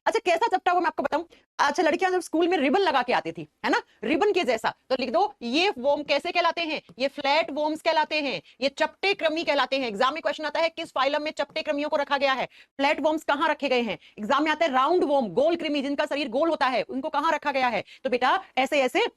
अच्छा कैसा चपटा हुआ मैं आपको बताऊं। अच्छा लड़कियां जब स्कूल में रिबन लगा के आती थी, है ना, रिबन के जैसा, तो लिख दो ये वोम कैसे कहलाते हैं, ये फ्लैट वोम्स कहलाते हैं, ये चपटे क्रमी कहलाते हैं। एग्जाम में क्वेश्चन आता है किस फाइलम में चपटे क्रमियों को रखा गया है, फ्लैट वोम्स कहां रखे गए हैं। एग्जाम में आता है राउंड वोम, गोल कृमि जिनका शरीर गोल होता है, उनको कहां रखा गया है। तो बेटा ऐसे ऐसे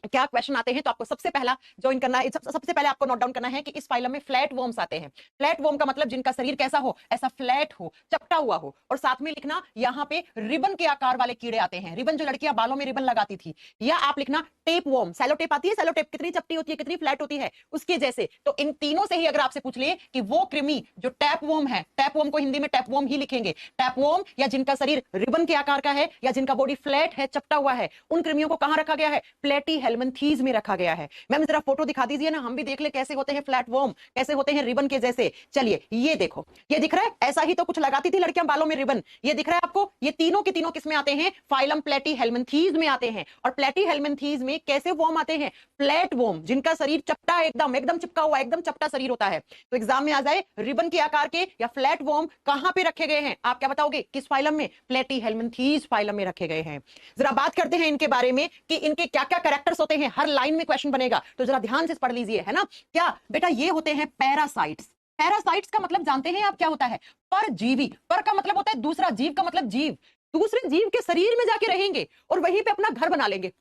क्या क्वेश्चन आते हैं, तो आपको सबसे पहला ज्वाइन करना है, सबसे पहले आपको नोट डाउन करना है कि इस फाइलम में फ्लैट वॉर्म्स आते हैं। फ्लैट वॉर्म का मतलब जिनका शरीर कैसा हो, ऐसा फ्लैट हो, चपटा हुआ हो। और साथ में लिखना यहाँ पे रिबन के आकार वाले कीड़े आते हैं, रिबन जो लड़कियां बालों में रिबन लगाती थी। या आप लिखना टेप वॉर्म, सेलो टेप आती है, सेलो टेप कितनी चपटी होती है कितनी फ्लैट होती है, उसके जैसे। तो इन तीनों से ही अगर आपसे पूछ लिए कि वो कृमि जो टैप वॉर्म है, टैप वॉर्म को हिंदी में टैप वॉर्म ही लिखेंगे, टैप वॉर्म या जिनका शरीर रिबन के आकार का है या जिनका बॉडी फ्लैट है, चपटा हुआ है, उन कृमियों को कहां रखा गया है, प्लेटीहेल्मिन्थीज में रखा गया है। मैम जरा फोटो दिखा दीजिए ना, हम भी देख ले कैसे होते हैं फ्लैट वॉर्म, कैसे होते हैं रिबन के जैसे। चलिए ये देखो, ये दिख रहा है, ऐसा ही तो कुछ लगाती थी लड़कियां बालों में रिबन। ये दिख रहा है आपको, ये तीनों के तीनों किसमें आते हैं, फाइलम प्लेटीहेल्मिन्थीज में आते हैं। और प्लेटीहेल्मिन्थीज में कैसे वॉर्म आते हैं, फ्लैट वॉर्म, जिनका शरीर चपटा एकदम एकदम चिपका हुआ, एकदम चपटा शरीर होता है। तो एग्जाम में आ जाए रिबन के आकार के या फ्लैट वॉर्म कहां पे रखे गए हैं, आप क्या बताओगे, किस फाइलम में, प्लेटीहेल्मिन्थीज फाइलम में रखे गए हैं। जरा बात करते हैं इनके बारे में कि इनके क्या क्या कैरेक्टर्स होते हैं, हर लाइन में क्वेश्चन बनेगा, तो जरा ध्यान से पढ़ लीजिए, है ना। क्या बेटा, ये होते हैं पैरासाइट्स। पैरासाइट्स का मतलब जानते हैं आप क्या होता है, परजीवी। पर का मतलब होता है दूसरा, जीव का मतलब जीव, दूसरे जीव के शरीर में जाके रहेंगे और वहीं पे अपना घर बना लेंगे,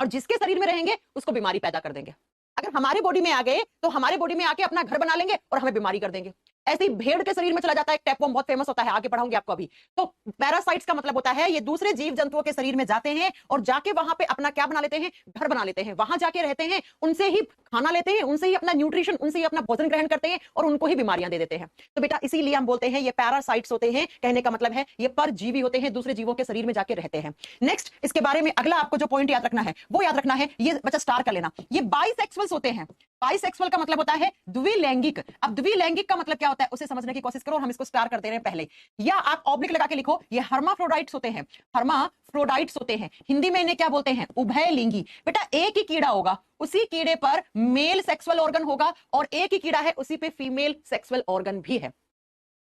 और जिसके शरीर में रहेंगे उसको बीमारी पैदा कर देंगे। अगर हमारे बॉडी में आ गए तो हमारे बॉडी में आके अपना घर बना लेंगे और हमें बीमारी कर देंगे। ऐसे ही भेड़ के शरीर में चला जाता है, टैपवॉर्म बहुत फेमस होता है, आगे पढ़ाऊंगी आपको अभी। तो पैरासाइट्स का मतलब होता है ये दूसरे जीव जंतुओं के शरीर में जाते हैं और जाके वहां पे अपना क्या बना लेते हैं, घर बना लेते हैं, वहां जाके रहते हैं, उनसे ही खाना लेते हैं, उनसे ही अपना न्यूट्रिशन, उनसे ही अपना भोजन ग्रहण करते हैं और उनको ही बीमारियां दे देते हैं। तो बेटा इसीलिए हम बोलते हैं ये पैरासाइट्स होते हैं, कहने का मतलब है ये परजीवी होते हैं, दूसरे जीवों के शरीर में जाके रहते हैं। नेक्स्ट इसके बारे में अगला आपको जो पॉइंट याद रखना है वो याद रखना है, ये बच्चा स्टार कर लेना, ये बाइसेक्सुअल्स होते हैं। बाइसेक्सुअल का मतलब होता है द्विलैंगिक। अब द्विलैंगिक का मतलब क्या होता है उसे समझने की कोशिश करो, हम इसको स्टार कर दे रहे हैं पहले। या आप ऑब्लिक लगा के लिखो, ये हर्माफ्रोडाइट्स होते हैं, हर्माफ्रोडाइट्स होते हैं। हिंदी में इन्हें क्या बोलते हैं, उभयलिंगी। बेटा एक ही कीड़ा होगा, उसी कीड़े पर मेल सेक्सुअल ऑर्गन होगा और एक ही कीड़ा है उसी पे फीमेल सेक्सुअल ऑर्गन भी है।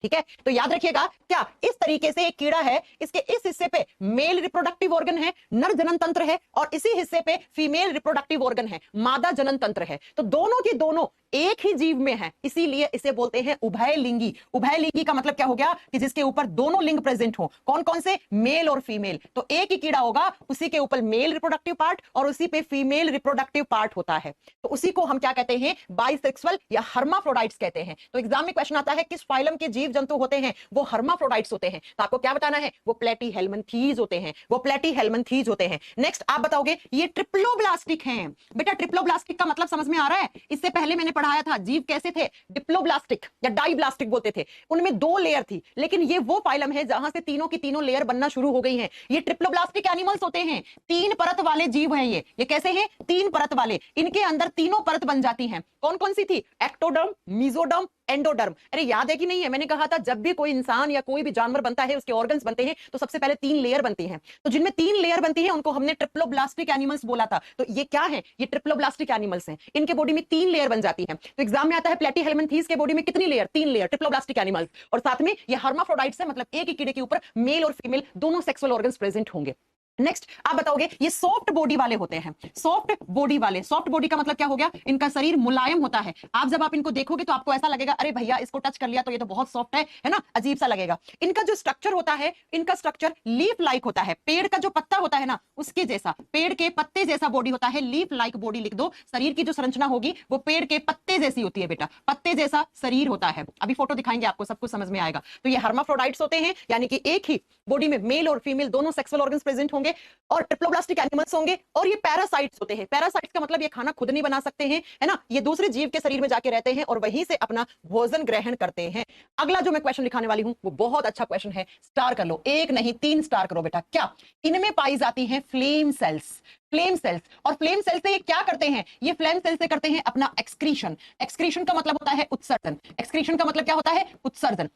ठीक है, तो याद रखिएगा, क्या इस तरीके से एक कीड़ा है, इसके इस हिस्से पे मेल रिप्रोडक्टिव ऑर्गन है, नर जनन तंत्र है, और इसी हिस्से पे फीमेल रिप्रोडक्टिव ऑर्गन है, मादा जनन तंत्र है। तो दोनों के दोनों एक ही जीव में है, इसीलिए इसे बोलते हैं उभयलिंगी। उभयलिंगी का मतलब क्या हो गया कि जिसके ऊपर दोनों लिंग प्रेजेंट हो। कौन कौन से, मेल और फीमेल। तो एक ही कीड़ा होगा, उसी के ऊपर मेल रिप्रोडक्टिव पार्ट और उसी पे फीमेल रिप्रोडक्टिव पार्ट होता है। तो उसी को हम क्या कहते हैं, बाइसेक्सुअल या हर्माफ्रोडाइट्स कहते हैं। तो एग्जाम में क्वेश्चन आता है किस फाइलम के जीव जंतु होते हैं, वो हर्माफ्रोडाइट्स होते हैं। तो आपको क्या बताना है, वो प्लेटीहेल्मिन्थीज होते हैं, वो प्लेटीहेल्मिन्थीज होते हैं। नेक्स्ट आप बताओगे ये ट्रिप्लोब्लास्टिक हैं। बेटा ट्रिप्लोब्लास्टिक का मतलब समझ में आ रहा है, इससे पहले मैंने पढ़ाया था जीव कैसे थे, डिप्लोब्लास्टिक या डाइब्लास्टिक बोलते थे, उनमें 2 लेयर थी। लेकिन ये वो फाइलम है जहां से तीनों की तीनों लेयर बनना शुरू हो गई हैं। ये ट्रिप्लोब्लास्टिक एनिमल्स होते हैं, 3 परत वाले जीव हैं ये कैसे हैं, 3 परत वाले। इनके अंदर तीनों परत बन जाती हैं। कौन कौन सी थी, एक्टोडर्म, मेसोडर्म, एंडोडर्म। अरे याद है कि नहीं है, मैंने कहा था जब भी कोई इंसान या कोई भी जानवर बनता है, उसके ऑर्गन्स बनते हैं तो सबसे पहले 3 लेयर बनती हैं। तो जिनमें 3 लेयर बनती हैं उनको हमने ट्रिप्लोब्लास्टिक एनिमल्स बोला था। तो ये क्या है, ये ट्रिप्लोब्लास्टिक एनिमल्स हैं, इनके बॉडी में 3 लेयर बन जाती है। तो एग्जाम में आता है प्लेटीहेल्मिन्थीज के बॉडी में कितनी लेयर, 3 लेयर, ट्रिप्लोब्लास्टिक एनिमल्स। और साथ में ये हर्माफ्रोडाइट्स है, मतलब एक ही कीड़े के ऊपर मेल और फीमेल दोनों सेक्सुअल ऑर्गन्स प्रेजेंट होंगे। नेक्स्ट आप बताओगे ये सॉफ्ट बॉडी वाले होते हैं। सॉफ्ट बॉडी वाले, सॉफ्ट बॉडी का मतलब क्या हो गया, इनका शरीर मुलायम होता है। आप जब आप इनको देखोगे तो आपको ऐसा लगेगा अरे भैया इसको टच कर लिया तो ये तो बहुत सॉफ्ट है ना, अजीब सा लगेगा। इनका जो स्ट्रक्चर होता है, इनका स्ट्रक्चर लीफ लाइक होता है, पेड़ का जो पत्ता होता है ना उसके जैसा, पेड़ के पत्ते जैसा बॉडी होता है, लीफ लाइक बॉडी लिख दो। शरीर की जो संरचना होगी वो पेड़ के पत्ते जैसी होती है बेटा, पत्ते जैसा शरीर होता है। अभी फोटो दिखाएंगे आपको, सब कुछ समझ में आएगा। तो ये हर्माफ्रोडाइट्स होते हैं, यानी कि एक ही बॉडी में मेल और फीमेल दोनों सेक्सुअल ऑर्गन्स प्रेजेंट होंगे और ट्रिप्लोब्लास्टिक एनिमल्स होंगे। और ये पैरासाइट्स होते हैं। पैरासाइट्स का मतलब ये खाना खुद नहीं बना सकते हैं, है ना, ये दूसरे जीव के शरीर में जाके रहते हैं और वहीं से अपना भोजन ग्रहण करते हैं। अगला जो मैं क्वेश्चन लिखाने वाली हूं वो बहुत अच्छा क्वेश्चन है, स्टार कर लो, 1 नहीं 3 स्टार करो बेटा। क्या इनमें पाई जाती हैं फ्लेम सेल्स। फ्लेम सेल्स, और फ्लेम सेल से ये क्या करते हैं, ये फ्लेम सेल से करते हैं अपना एक्सक्रीशन। एक्सक्रीशन का मतलब होता है उत्सर्जन। एक्सक्रीशन का मतलब क्या होता है, उत्सर्जन।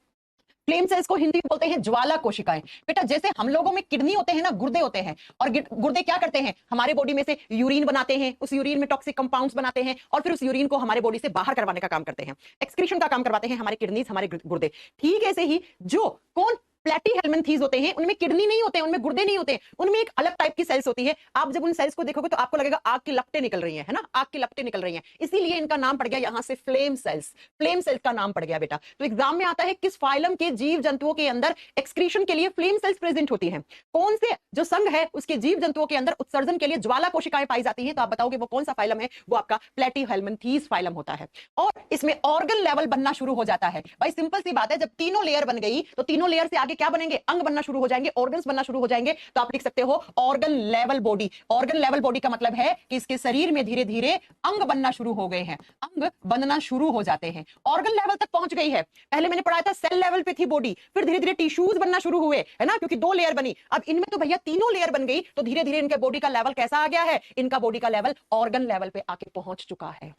फ्लेम सेल्स को हिंदी में बोलते हैं ज्वाला कोशिकाएं। बेटा जैसे हम लोगों में किडनी होते हैं ना, गुर्दे होते हैं, और गुर्दे क्या करते हैं, हमारे बॉडी में से यूरिन बनाते हैं, उस यूरिन में टॉक्सिक कंपाउंड्स बनाते हैं और फिर उस यूरिन को हमारे बॉडी से बाहर करवाने का काम करते हैं। एक्सक्रीशन का काम करवाते हैं हमारे किडनीज, हमारे गुर्दे। ठीक ऐसे ही जो कौन प्लेटीहेल्मिन्थीज होते हैं उनमें किडनी नहीं होते, उनमें गुर्दे नहीं होते, उनमें एक अलग टाइप की सेल्स होती है। आप जब उन सेल्स को देखोगे तो आपको लगेगा आग की लपटें निकल रही है ना, आग की लपटें निकल रही हैं, इसीलिए इनका नाम पड़ गया यहां से फ्लेम सेल्स, फ्लेम सेल्स का नाम पड़ गया बेटा। तो एग्जाम में आता है किस फाइलम के जीव जंतुओं के अंदर एक्सक्रीशन के लिए फ्लेम सेल्स प्रेजेंट होती हैं, कौन से जो संघ है उसके जीव जंतुओं के अंदर उत्सर्जन के लिए ज्वाला कोशिकाएं पाई जाती हैं, तो आप बताओगे वो कौन सा फाइलम है, वो आपका प्लेटीहेल्मिन्थीज फाइलम होता है। और इसमें ऑर्गन लेवल बनना शुरू हो जाता है। भाई सिंपल सी बात है, जब तीनों लेयर बन गई तो तीनों लेयर से आगे क्या बनेंगे, अंग बनना शुरू हो जाएंगे, ऑर्गन्स बनना शुरू हो जाएंगे। तो आप लिख सकते हो organ level body. Organ level body का मतलब है कि इसके शरीर में धीरे धीरे अंग बनना शुरू हो गए हैं, अंग बनना शुरू हो जाते हैं, ऑर्गन लेवल तक पहुंच गई है। पहले मैंने पढ़ाया था सेल लेवल पे थी बॉडी, फिर धीरे धीरे टिश्यूज बनना शुरू हुए, है ना, क्योंकि 2 लेयर बनी। अब इनमें तो भैया तीनों लेयर बन गई, तो धीरे धीरे इनके बॉडी का लेवल कैसा आ गया है, इनका बॉडी का लेवल ऑर्गन लेवल पे आके पहुंच चुका है,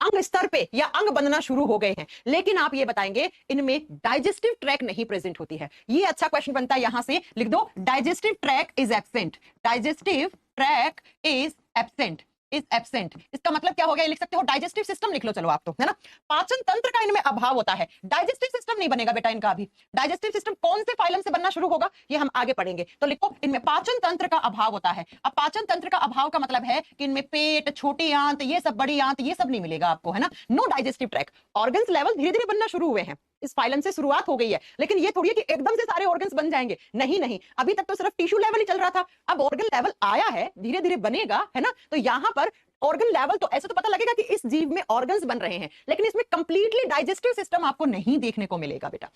अंग स्तर पे या अंग बनना शुरू हो गए हैं। लेकिन आप ये बताएंगे इनमें डाइजेस्टिव ट्रैक नहीं प्रेजेंट होती है। ये अच्छा क्वेश्चन बनता है, यहां से लिख दो digestive track is absent, digestive track is absent, is absent. इसका मतलब क्या हो गया, लिख सकते हो डाइजेस्टिव सिस्टम लिख लो, चलो आप तो, है ना। पाचन तंत्र का इनमें अभाव होता है, डाइजेस्टिव सिस्टम नहीं बनेगा बेटा इनका अभी। डाइजेस्टिव सिस्टम कौन से फाइलम से बनना शुरू होगा ये हम आगे पढ़ेंगे। तो लिखो इनमें पाचन तंत्र का अभाव होता है। अब पाचन तंत्र का अभाव का मतलब है कि इनमें पेट, छोटी आंत, ये सब बड़ी आंत, ये सब नहीं मिलेगा आपको, है ना। No digestive tract. Organs level धीरे धीरे बनना शुरू हुए हैं, इस फाइलम से शुरुआत हो गई है, लेकिन ये थोड़ी है कि एकदम से सारे ऑर्गन्स बन जाएंगे, नहीं नहीं, अभी तक तो सिर्फ टिश्यू लेवल ही चल रहा था। अब ऑर्गन लेवल आया है, धीरे धीरे बनेगा, है ना। तो यहां पर ऑर्गन लेवल तो ऐसे तो पता लगेगा कि इस जीव में ऑर्गन्स बन रहे हैं, लेकिन इसमें कंप्लीटली डाइजेस्टिव सिस्टम आपको नहीं देखने को मिलेगा बेटा।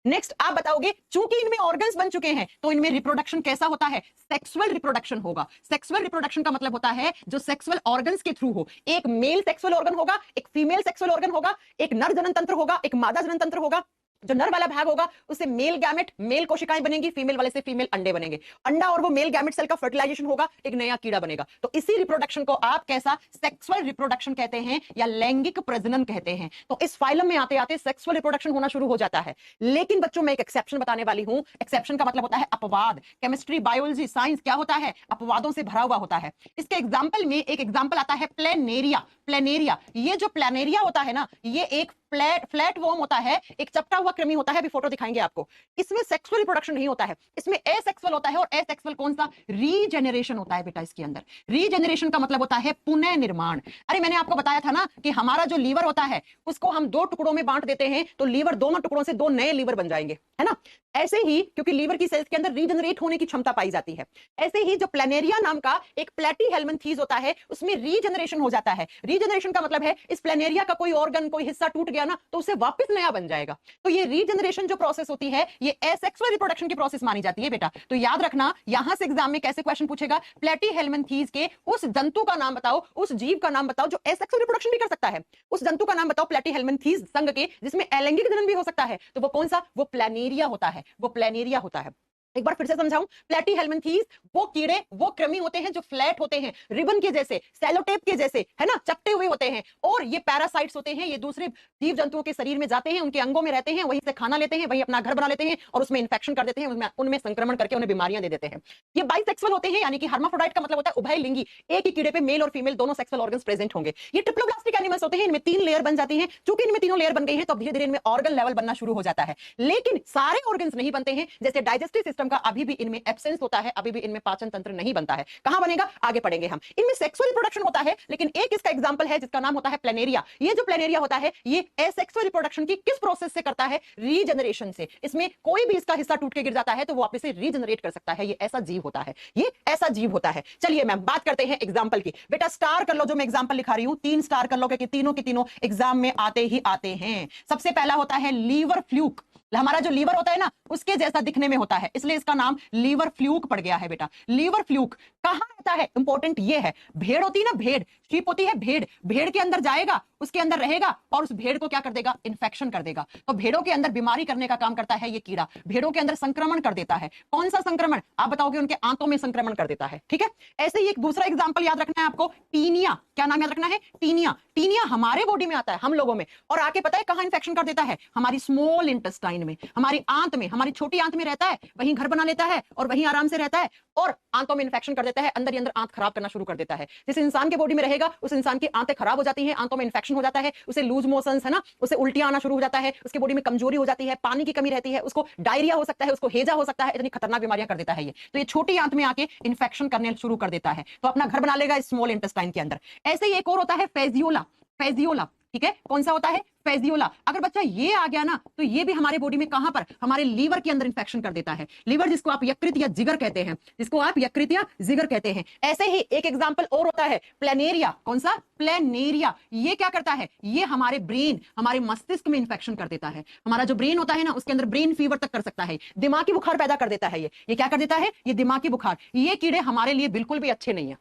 नेक्स्ट आप बताओगे चूंकि इनमें ऑर्गन्स बन चुके हैं तो इनमें रिप्रोडक्शन कैसा होता है, सेक्सुअल रिप्रोडक्शन होगा। सेक्सुअल रिप्रोडक्शन का मतलब होता है जो सेक्सुअल ऑर्गन्स के थ्रू हो। एक मेल सेक्सुअल ऑर्गन होगा, एक फीमेल सेक्सुअल ऑर्गन होगा, एक नर जनन तंत्र होगा, एक मादा जनन तंत्र होगा। जो नर वाला भाग होगा उससे मेल गैमेट, मेल कोशिकाएं बनेंगी, फीमेल वाले से फीमेल अंडे बनेंगे, अंडा और वो मेल गैमेट सेल का फर्टिलाइजेशन होगा, एक नया कीड़ा बनेगा। तो इसी रिप्रोडक्शन को आप कैसा, सेक्सुअल रिप्रोडक्शन कहते हैं या लैंगिक प्रजनन कहते हैं। तो इस फाइलम में आते आते सेक्सुअल रिप्रोडक्शन होना शुरू हो जाता है। लेकिन बच्चों मैं एक एक्सेप्शन बताने वाली हूं। एक्सेप्शन का मतलब होता है अपवाद। केमिस्ट्री, बायोलॉजी, साइंस क्या होता है, अपवादों से भरा हुआ होता है। इसके एग्जाम्पल में एक एग्जाम्पल आता है प्लेनेरिया। प्लेनेरिया, ये जो प्लेनेरिया होता है ना, ये एक फ्लैट वॉर्म होता है, एक चपटा हुआ कृमि होता है, अभी फोटो दिखाएंगे आपको। इसमें सेक्सुअल रिप्रोडक्शन नहीं होता है, इसमें एसेक्सुअल होता है। और एसेक्सुअल कौन सा, रीजेनरेशन होता है बेटा इसके अंदर। रीजेनरेशन का मतलब होता है पुनः निर्माण। अरे मैंने आपको बताया था ना कि हमारा जो लीवर होता है उसको हम 2 टुकड़ों में बांट देते हैं, तो लीवर दोनों टुकड़ों से 2 नए लीवर बन जाएंगे, है ना। ऐसे ही क्योंकि लीवर की सेल्स के अंदर रीजनरेट होने की क्षमता पाई जाती है, ऐसे ही जो प्लेनेरिया नाम का एक प्लेटीहेल्मिन्थीज होता है उसमें रीजनरेशन हो जाता है। रीजनरेशन का मतलब है इस प्लेनेरिया का कोई ऑर्गन, कोई हिस्सा टूट गया ना, तो उसे वापस नया बन जाएगा। तो ये रीजनरेशन जो प्रोसेस होती है ये एसेक्सुअल रिप्रोडक्शन की प्रोसेस मानी जाती है बेटा। तो याद रखना यहां से एग्जाम में कैसे क्वेश्चन पूछेगा, प्लेटीहेल्मिन्थीज के उस जंतु का नाम बताओ, उस जीव का नाम बताओ जो एसेक्सुअल रिप्रोडक्शन भी कर सकता है। उस जंतु का नाम बताओ प्लेटीहेल्मिन्थीज संघ के जिसमें अलैंगिक जनन भी हो सकता है। तो वो कौन सा, वो प्लेनेरिया होता है, वो प्लेनेरिया होता है। एक बार फिर से समझाऊं, प्लेटीहेल्मिन्थीज वो कीड़े, वो कृमि होते हैं जो फ्लैट होते हैं, रिबन के जैसे, सेलोटेप के जैसे, है ना, चपटे हुए होते हैं। और ये पैरासाइट्स होते हैं, ये दूसरे जीव जंतुओं के शरीर में जाते हैं, उनके अंगों में रहते हैं, वहीं से खाना लेते हैं, वहीं अपना घर बना लेते हैं और उसमें इंफेक्शन कर देते हैं, उनमें संक्रमण करके उन्हें बीमारियां दे देते हैं। ये बाइसेक्सुअल होते हैं, यानी कि हर्माफ्रोडाइट का मतलब होता है उभयलिंगी। एक ही कीड़े पे मेल और फीमेल दोनों सेक्सुअल ऑर्गन्स प्रेजेंट होंगे। ये ट्रिप्लोब्लास्टिक एनिमल्स होते हैं, इनमें 3 लेयर बन जाती हैं। चूंकि इनमें तीनों लेयर बन गई हैं तो धीरे धीरे इनमें ऑर्गन लेवल बनना शुरू हो जाता है। लेकिन सारे ऑर्गन्स नहीं बनते हैं, जैसे डाइजेस्टिव सिस्टम का अभी भी इनमें एब्सेंस होता है, अभी भी इनमें पाचन तंत्र नहीं बनता है। कहां बनेगा, आगे पढ़ेंगे हम। इनमें सेक्सुअल रिप्रोडक्शन होता है, लेकिन एक इसका एग्जांपल है जिसका नाम होता है प्लेनेरिया। ये जो प्लेनेरिया होता है ये एसेक्सुअल रिप्रोडक्शन की किस प्रोसेस से करता है, रीजनरेशन से। इसमें कोई भी इसका हिस्सा टूट के गिर जाता है तो वो वापस से रीजनरेट कर सकता है। ये ऐसा जीव होता है, ये ऐसा जीव होता है। चलिए मैम बात करते हैं एग्जांपल की। बेटा स्टार कर लो, जो मैं एग्जांपल लिखा रही हूं 3 स्टार कर लो, क्योंकि तीनों के तीनों एग्जाम में आते ही आते हैं। सबसे पहला होता है लीवर फ्लूक। हमारा जो लीवर होता है ना उसके जैसा दिखने में होता है, इसलिए इसका नाम लीवर फ्लूक पड़ गया है बेटा। लीवर फ्लूक कहां रहता है, इंपॉर्टेंट ये है, भेड़ होती है ना, भेड़, शीप होती है, भेड़, भेड़ के अंदर जाएगा, उसके अंदर रहेगा और उस भेड़ को क्या कर देगा, इन्फेक्शन कर देगा। तो भेड़ों के अंदर बीमारी करने का काम करता है ये कीड़ा, भेड़ों के अंदर संक्रमण कर देता है। कौन सा संक्रमण, आप बताओगे, उनके आंतों में संक्रमण कर देता है। ठीक है, ऐसे ही एक दूसरा एग्जाम्पल याद रखना है आपको, टीनिया। क्या नाम याद रखना है, टीनिया। टीनिया हमारे बॉडी में आता है, हम लोगों में, और आके पता है कहां इंफेक्शन कर देता है, हमारी स्मॉल इंटेस्टाइन में, हमारी आंत में, हमारी छोटी आंत में रहता है, वहीं घर बना लेता है और वहीं आराम से रहता है और आंतों में इन्फेक्शन कर देता है, अंदर ही अंदर आंत खराब करना शुरू कर देता है। जिस इंसान के बॉडी में रहेगा उस इंसान की आंतें खराब हो जाती हैं, आंतों में इन्फेक्शन हो जाता है, उसे लूज मोशंस है ना, उसे उल्टियां आना शुरू हो जाता है, उसके बॉडी में कमजोरी हो जाती है, पानी की कमी रहती है, उसको डायरिया हो सकता है, उसको हेजा हो सकता है। इतनी खतरनाक बीमारियां कर देता है ये। तो ये छोटी आंत में आके इन्फेक्शन करने शुरू कर देता है, तो अपना घर बना लेगा स्मॉल इंटेस्टाइन के अंदर। ऐसे ही एक और होता है फेजियोला। फेजियोला, ठीक है, कौन सा होता है? फेजियोला। अगर बच्चा ये आ गया ना तो ये भी हमारे बॉडी में कहां पर? हमारे लीवर के अंदर इंफेक्शन कर देता है। लीवर जिसको आप यकृत या जिगर कहते हैं, जिसको आप यकृत या जिगर कहते हैं। ऐसे ही एक एग्जांपल और होता है प्लेनेरिया। कौन सा? प्लेनेरिया। ये क्या करता है? ये हमारे ब्रेन, हमारे मस्तिष्क में इंफेक्शन कर देता है। हमारा जो ब्रेन होता है ना उसके अंदर ब्रेन फीवर तक कर सकता है, दिमागी बुखार पैदा कर देता है। ये क्या कर देता है? ये दिमागी बुखार। ये कीड़े हमारे लिए बिल्कुल भी अच्छे नहीं है।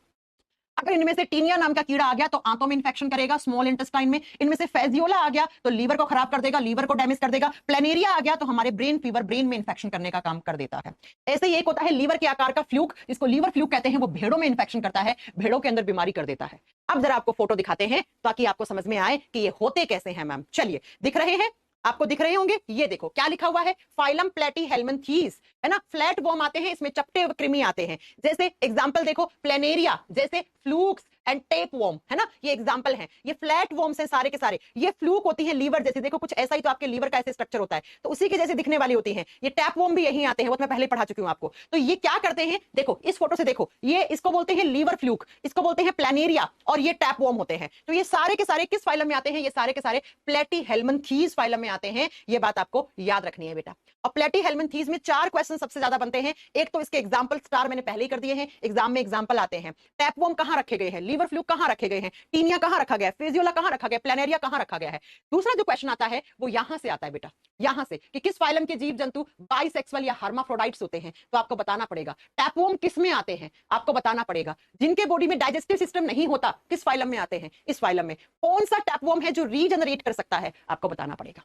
अगर इनमें से टीनिया नाम का कीड़ा आ गया तो आंतों में इंफेक्शन करेगा, स्मॉल इंटेस्टाइन में। इनमें से फेजियोला आ गया तो लीवर को खराब कर देगा, लीवर को डैमेज कर देगा। प्लेनेरिया आ गया तो हमारे ब्रेन फीवर, ब्रेन में इंफेक्शन करने का काम कर देता है। ऐसे ही एक होता है लीवर के आकार का फ्लूक, इसको लीवर फ्लूक कहते हैं। वो भेड़ों में इंफेक्शन करता है, भेड़ों के अंदर बीमारी कर देता है। अब जरा आपको फोटो दिखाते हैं ताकि आपको समझ में आए कि ये होते कैसे हैं मैम। चलिए, दिख रहे हैं आपको? दिख रहे होंगे। ये देखो क्या लिखा हुआ है, फाइलम प्लेटीहेल्मिन्थीज, है ना। फ्लैट वर्म आते हैं, इसमें चपटे कृमि आते हैं। जैसे एग्जांपल देखो, प्लेनेरिया, जैसे फ्लूक्स एंड टेप वर्म, है ना, ये एग्जांपल हैं। ये फ्लैट वर्म्स हैं सारे के सारे। ये फ्लूक होती है लीवर जैसे, देखो कुछ ऐसा ही तो आपके लीवर का ऐसे स्ट्रक्चर होता है, तो उसी के जैसे दिखने वाली होती है। ये टैप वर्म भी यही आते हैं, वो मैं पहले पढ़ा चुकी हूं आपको। तो ये क्या करते हैं, देखो इस फोटो से देखो, ये इसको बोलते हैं लीवर फ्लूक, इसको बोलते हैं प्लेनेरिया, और ये टैप वर्म होते हैं। तो ये सारे के सारे किस फाइलम में आते हैं? ये सारे के सारे प्लेटीहेल्मिन्थीज फाइलम में आते हैं। ये बात आपको याद रखनी है बेटा। और प्लेटीहेल्मिन्थीज में 4 क्वेश्चन सबसे ज्यादा बनते हैं। एक तो इसके एग्जांपल स्टार मैंने पहले ही कर दिए हैं, एग्जाम में एग्जांपल आते हैं। टैप वर्म कहां रखे गए हैं, लीवर फ्लूक कहां रखे गए हैं, टीनिया कहां रखा गया है, फेजियोला कहां रखा गया, प्लेनेरिया कहां रखा गया है। दूसरा जो क्वेश्चन आता है वो यहां से आता है बेटा, यहां से, कि किस फाइलम के जीव जंतु बाइसेक्सुअल या हर्माफ्रोडाइट्स होते हैं, तो आपको बताना पड़ेगा। टैप वर्म किस में आते हैं, आपको बताना पड़ेगा। जिनके बॉडी में डाइजेस्टिव सिस्टम नहीं होता, किस फाइलम में आते हैं, इस फाइलम में। कौन सा टैप वर्म है जो रीजनरेट कर सकता है, आपको बताना पड़ेगा।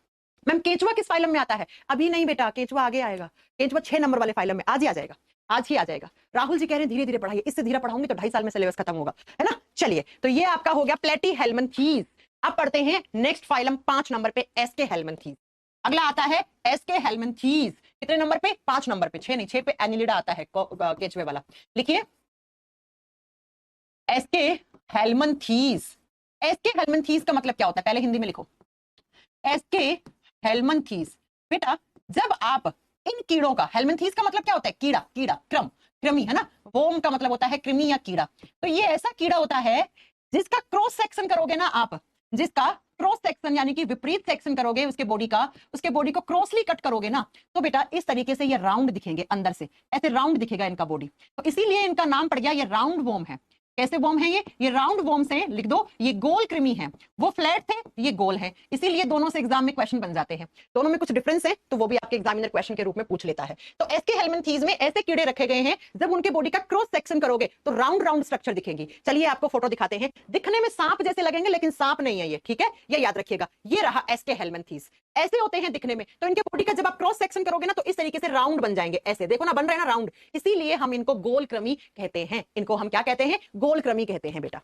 मैम केंचुआ किस फाइलम में आता है? अभी नहीं बेटा, केंचुआ आगे आएगा। केंचुआ 6 नंबर वाले फाइलम में आज ही आ जाएगा, आज ही आ जाएगा। राहुल जी कह रहे हैं धीरे धीरे पढ़ाइए, इससे धीरे पढ़ाऊंगी तो 2.5 साल में सिलेबस खत्म होगा, है ना। चलिए, तो ये आपका हो गया प्लेटीहेल्मिन्थीज। अब पढ़ते हैं नेक्स्ट फाइलम 5 नंबर पे, एस्केहेल्मिन्थीज। अगला आता है एस्केहेल्मिन्थीज। कितने नंबर पे? 5 नंबर पे, 6 नहीं, 6 पे एनिलिडा आता है केंचुए वाला। लिखिए एस्केहेल्मिन्थीज। एस्केहेल्मिन्थीज का मतलब क्या होता है, पहले हिंदी में लिखो। एस्केहेल्मिन्थीज बेटा, जब आप इन कीड़ों का, हेल्मिन्थीज का मतलब क्या होता है? कीड़ा, कीड़ा, कृमि, है ना। वोम का मतलब होता है कृमि या कीड़ा। तो ये ऐसा कीड़ा होता है जिसका क्रॉस सेक्शन करोगे ना आप, जिसका क्रॉस सेक्शन यानी कि विपरीत सेक्शन करोगे उसके बॉडी का, उसके बॉडी को क्रॉसली कट करोगे ना, तो बेटा इस तरीके से ये राउंड दिखेंगे, अंदर से ऐसे राउंड दिखेगा इनका बॉडी। तो इसीलिए इनका नाम पड़ गया, ये राउंड वॉर्म है। कैसे वॉर्म है ये राउंड वॉर्म्स हैं, लिख दो। ये गोल कृमि है, वो फ्लैट थे, ये गोल है, इसीलिए दोनों से एग्जाम में क्वेश्चन बन जाते हैं। दोनों में कुछ डिफरेंस है तो वो भी आपके एग्जामिनर क्वेश्चन के रूप में पूछ लेता है। तो एस्केहेल्मिन्थीज में ऐसे कीड़े रखे गए हैं, जब उनके बॉडी का क्रॉस सेक्शन करोगे तो राउंड राउंड स्ट्रक्चर दिखेंगी। चलिए आपको फोटो दिखाते हैं। दिखने में सांप जैसे लगेंगे लेकिन सांप नहीं है ये, ठीक है, ये याद रखिएगा। ये रहा एस्केहेल्मिन्थीज, ऐसे होते हैं दिखने में। तो इनके बॉडी का जब आप क्रॉस सेक्शन करोगे ना तो इस तरीके से राउंड बन जाएंगे, ऐसे देखो ना, बन रहे हैं ना राउंड। इसीलिए हम इनको गोल कृमि कहते हैं। इनको हम क्या कहते हैं? गोल कृमि कहते हैं बेटा।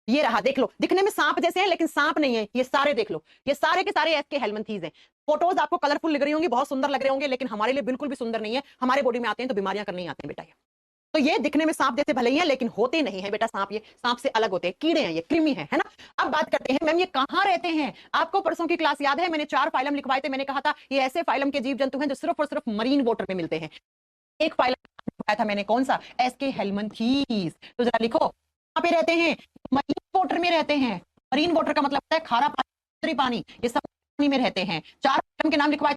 ये रहा, देख लो, दिखने में सांप जैसे हैं लेकिन सांप नहीं है। ये सारे देख लो, ये सारे के सारे एस्केहेल्मिन्थीज हैं। फोटोज आपको कलरफुल लग रही होंगी, बहुत सुंदर लग रहे होंगे, लेकिन हमारे लिए बिल्कुल भी सुंदर नहीं है। हमारे बॉडी में आते हैं तो बीमारियां करने आते हैं बेटा ये। तो ये दिखने में सांप जैसे भले ही हैं लेकिन होते नहीं है बेटा सांप, ये सांप से अलग होते हैं, कीड़े हैं ये, कृमि है ना। अब बात करते हैं मैम ये कहां रहते हैं। आपको परसों की क्लास याद है, मैंने 4 फाइलम लिखवाए थे। मैंने कहा था ये ऐसे फाइलम के जीव जंतु हैं जो सिर्फ और सिर्फ मरीन वाटर में मिलते हैं। एक फाइलम लिखवाया था मैंने, कौन सा? एस्केहेल्मिन्थीज। तो जरा लिखो, कहां पे रहते हैं? मरीन वाटर में रहते हैं। मरीन वाटर का मतलब होता है खारा पानी, समुद्री पानी, ये सब पानी में रहते हैं। 4 फाइलम के नाम लिखवाए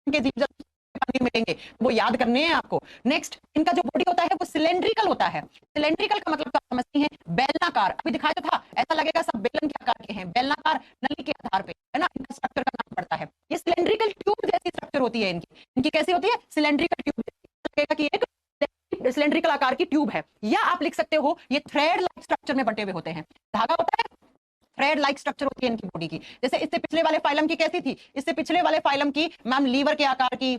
के जीव जंतु पानी में मिलेंगे, वो याद करने हैं आपको। नेक्स्ट, इनका जो बॉडी होता है वो सिलेंड्रिकल होता है। सिलेंड्रिकल का मतलब आप समझते हैं, बेलनाकार। अभी दिखाया तो था, ऐसा लगेगा सब बेलन के आकार के हैं, बेलनाकार नली के आधार पे, है ना। इनका स्ट्रक्चर का नाम पड़ता है। ये सिलेंड्रिकल ट्यूब जैसी स्ट्रक्चर होती है इनकी। इनकी कैसी होती है? सिलेंड्रिकल ट्यूब, लगेगा कि एक सिलेंड्रिकल आकार की ट्यूब है। या आप लिख सकते हो ये थ्रेड लाइक स्ट्रक्चर में बंटे हुए होते हैं। धागा होता है, थ्रेड लाइक स्ट्रक्चर होती है इनकी बॉडी की। जैसे इससे पिछले वाले फाइलम की कैसी थी? इससे पिछले वाले फाइलम की मैम लीवर के आकार की,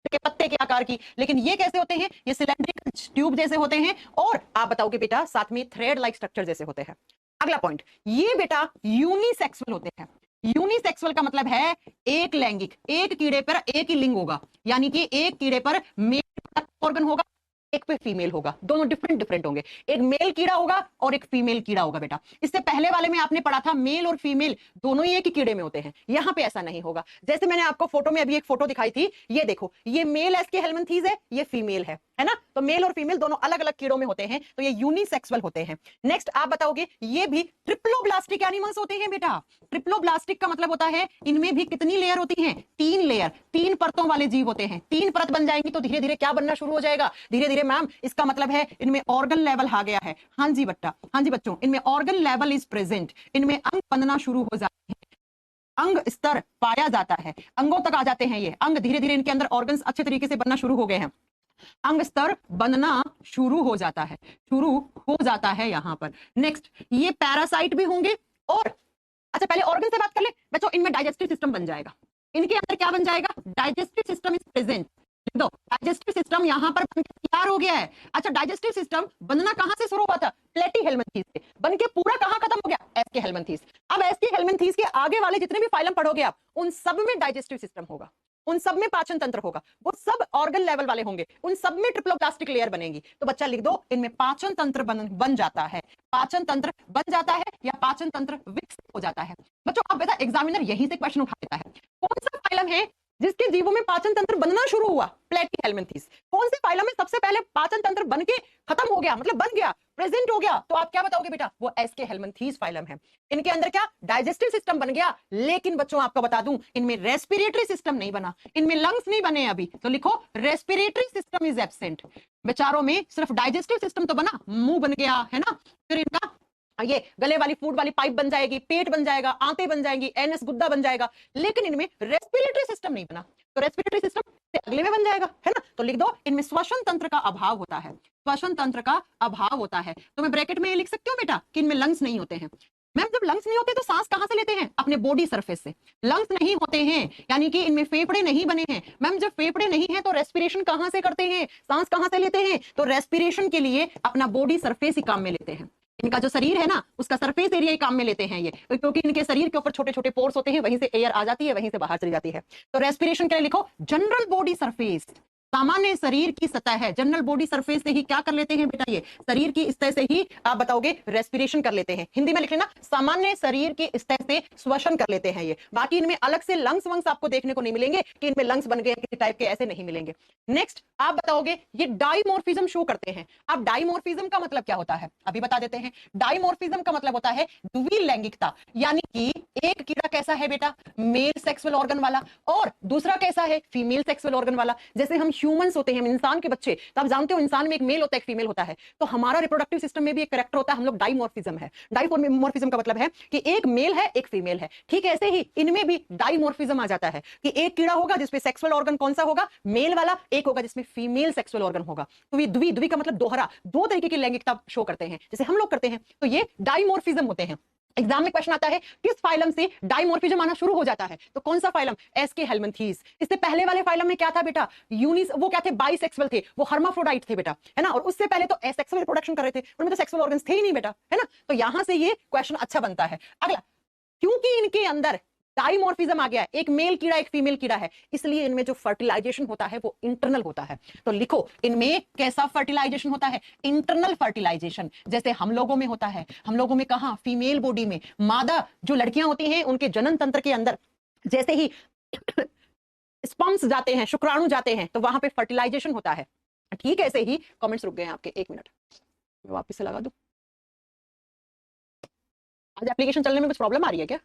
के पत्ते के आकार की। लेकिन ये कैसे होते हैं? ये सिलेंड्रिकल ट्यूब जैसे होते हैं, और आप बताओगे बेटा साथ में थ्रेड लाइक स्ट्रक्चर जैसे होते हैं। अगला पॉइंट, ये बेटा यूनिसेक्सुअल होते हैं। यूनिसेक्सुअल का मतलब है एक लैंगिक, एक कीड़े पर एक ही लिंग होगा, यानी कि एक कीड़े पर मेल ऑर्गन होगा, एक पे फीमेल होगा, दोनों डिफरेंट डिफरेंट होंगे। एक मेल कीड़ा होगा और एक फीमेल कीड़ा होगा बेटा। इससे पहले वाले में आपने पढ़ा था मेल और फीमेल दोनों ही एक ही कीड़े में होते हैं, यहां पे ऐसा नहीं होगा। जैसे मैंने आपको फोटो में अभी एक फोटो दिखाई थी, ये देखो, ये मेल एस्के हेलमिंथीज है, ये फीमेल है ना। तो मेल और फीमेल दोनों अलग अलग कीड़ों में होते हैं, तो ये यूनिसेक्सुअल होते हैं। नेक्स्ट आप बताओगे, ये भी ट्रिप्लोब्लास्टिक एनिमल्स होते हैं बेटा। ट्रिप्लोब्लास्टिक का मतलब होता है इनमें भी कितनी लेयर होती हैं, 3 लेयर, 3 परतों वाले जीव होते हैं। 3 परत बन जाएंगी तो धीरे धीरे क्या बनना शुरू हो जाएगा, धीरे धीरे मैम इसका मतलब है इनमें ऑर्गन लेवल आ गया है। हाँ जी बट्टा, हाँ जी बच्चों, इनमें ऑर्गन लेवल इज प्रेजेंट, इनमें अंग बनना शुरू हो जाते हैं, अंग स्तर पाया जाता है, अंगों तक आ जाते हैं ये अंग। धीरे धीरे इनके अंदर ऑर्गन्स अच्छे तरीके से बनना शुरू हो गए हैं, अंग स्तर बनना शुरू हो जाता है, शुरू हो जाता है यहां पर। नेक्स्ट ये पैरासाइट भी होंगे। और अच्छा पहले ऑर्गन से बात कर ले बच्चों, इनमें डाइजेस्टिव सिस्टम बन जाएगा, इनके अंदर क्या बन जाएगा, डाइजेस्टिव सिस्टम इज प्रेजेंट। लिख दो, डाइजेस्टिव सिस्टम यहां पर बनके तैयार हो गया है। अच्छा डाइजेस्टिव सिस्टम बनना कहां से शुरू हुआ था, प्लेटीहेल्मिन्थीज से, बनके पूरा कहां खत्म हो गया, एस्के हेल्मिन्थीज। अब एस्के हेल्मिन्थीज के आगे वाले जितने भी फाइलम पढ़ोगे आप, उन सब में डाइजेस्टिव सिस्टम होगा, उन सब में पाचन तंत्र होगा, वो सब ऑर्गन लेवल वाले होंगे, उन सब में ट्रिप्लोप्लास्टिक लेयर बनेगी। तो बच्चा लिख दो, इनमें पाचन तंत्र बन जाता है, पाचन तंत्र बन जाता है या पाचन तंत्र विकसित हो जाता है। बच्चों आप बेटा एग्जामिनर यहीं से क्वेश्चन उठा लेता है, कौन सा फाइलम है जिसके जीवों में पाचन तंत्र बनना शुरू हुआ, प्लेटीहेल्मिन्थीज। कौन से फाइलम में सबसे पहले पाचन तंत्र बन के खत्म हो गया, मतलब बन गया, प्रेजेंट हो गया, तो आप क्या बताओगे बेटा, वो एस्के हेल्मिन्थीज फाइलम है। इनके अंदर क्या डाइजेस्टिव सिस्टम बन गया, लेकिन बच्चों आपको बता दूं इनमें रेस्पिरेटरी सिस्टम नहीं बना, इनमें लंग्स नहीं बने अभी, तो लिखो रेस्पिरेटरी सिस्टम इज एब्सेंट। बेचारों में सिर्फ डाइजेस्टिव सिस्टम तो बना, मुंह बन गया है ना, फिर इनका ये गले वाली फूड वाली पाइप बन जाएगी, पेट बन जाएगा, आंतें बन जाएंगी, एनएस गुद्दा बन जाएगा, लेकिन इनमें रेस्पिरेटरी सिस्टम नहीं बना। तो रेस्पिरेटरी सिस्टम से अगले में बन जाएगा, है ना। तो लिख दो इनमें श्वसन तंत्र का अभाव होता है, श्वसन तंत्र का अभाव होता है। तो मैं ब्रैकेट में ये लिख सकती हूँ बेटा कि इनमें लंग्स नहीं होते हैं। मैम जब लंग्स नहीं होते तो सांस कहां से लेते हैं, अपने बॉडी सरफेस से। लंग्स नहीं होते हैं यानी कि इनमें फेफड़े नहीं बने हैं। मैम जब फेफड़े नहीं है तो रेस्पिरेशन कहां से करते हैं, सांस कहां से लेते हैं, तो रेस्पिरेशन के लिए अपना बॉडी सरफेस ही काम में लेते हैं। इनका जो शरीर है ना उसका सरफेस एरिया ही काम में लेते हैं ये, क्योंकि इनके शरीर के ऊपर छोटे छोटे पोर्स होते हैं, वहीं से एयर आ जाती है, वहीं से बाहर चली जाती है। तो रेस्पिरेशन के लिए लिखो जनरल बॉडी सरफेस, सामान्य शरीर की सतह है। जनरल बॉडी सरफेस से ही क्या कर लेते हैं बेटा, ये शरीर की सतह से ही आप बताओगे रेस्पिरेशन कर लेते हैं। हिंदी में लिख लेना सामान्य शरीर की सतह से श्वसन कर लेते हैं ये। बाकी इनमें अलग से लंग्स वंग्स आपको देखने को नहीं मिलेंगे कि इनमें लंग्स बन गए किसी टाइप के, ऐसे नहीं मिलेंगे। नेक्स्ट आप बताओगे ये डाइमॉर्फिज्म शो करते हैं। अब डाइमॉर्फिज्म का मतलब क्या होता है अभी बता देते हैं। डाइमॉर्फिज्म का मतलब होता है द्विलैंगिकता, यानी कि एक कीड़ा कैसा है बेटा, मेल सेक्सुअल ऑर्गन वाला, और दूसरा कैसा है, फीमेल सेक्सुअल ऑर्गन वाला। जैसे हम ह्यूमंस होते हैं, हम इंसान के बच्चे, तो आप जानते हो इंसान में एक मेल होता है एक फीमेल होता है, तो हमारा रिप्रोडक्टिव सिस्टम में भी एक करेक्टर होता है, हम लोग डाइमॉर्फिज्म है। डाइमॉर्फिज्म का मतलब है कि एक मेल है एक फीमेल है। ठीक है, ऐसे ही इनमें भी डाइमॉर्फिज्म आ जाता है कि एक कीड़ा होगा जिसमें सेक्सुअल ऑर्गन कौन सा होगा, मेल वाला, एक होगा जिसमें फीमेल सेक्सुअल ऑर्गन होगा। तो ये द्वि का मतलब दोहरा, दो तरीके की लैंगिकता शो करते हैं जैसे हम लोग करते हैं, तो ये डाइमॉर्फिज्म होते हैं। एग्जाम में क्वेश्चन आता है किस फाइलम से डाइमॉर्फिज्म आना शुरू हो जाता है, तो कौन सा फाइलम, एस्के हेल्मिन्थीज। इससे पहले वाले फाइलम में क्या था बेटा, यूनिस, वो क्या थे, बाइसेक्सुअल थे, वो हर्माफ्रोडाइट थे बेटा, है ना। और उससे पहले तो एसेक्सुअल रिप्रोडक्शन कर रहे थे, उनमें तो सेक्सुअल ऑर्गन्स थे ही नहीं बेटा, है ना। तो यहां से ये क्वेश्चन अच्छा बनता है। अगला, क्योंकि इनके अंदर डाइमॉर्फिज्म आ गया है, एक मेल कीड़ा एक फीमेल कीड़ा है, इसलिए इनमें जो फर्टिलाइजेशन होता है वो इंटरनल होता है। तो लिखो इनमें कैसा फर्टिलाइजेशन होता है, इंटरनल फर्टिलाइजेशन, जैसे हम लोगों में होता है। हम लोगों में कहां, फीमेल बॉडी में, मादा जो लड़कियां होती हैं उनके जनन तंत्र के अंदर जैसे ही स्पर्म्स जाते हैं, शुक्राणु जाते हैं, तो वहां पे फर्टिलाइजेशन होता है। ठीक है, ऐसे ही कमेंट्स रुक गए हैं आपके, एक मिनट मैं वापस से लगा दूं। आज एप्लीकेशन चलने में कुछ प्रॉब्लम आ रही है क्या?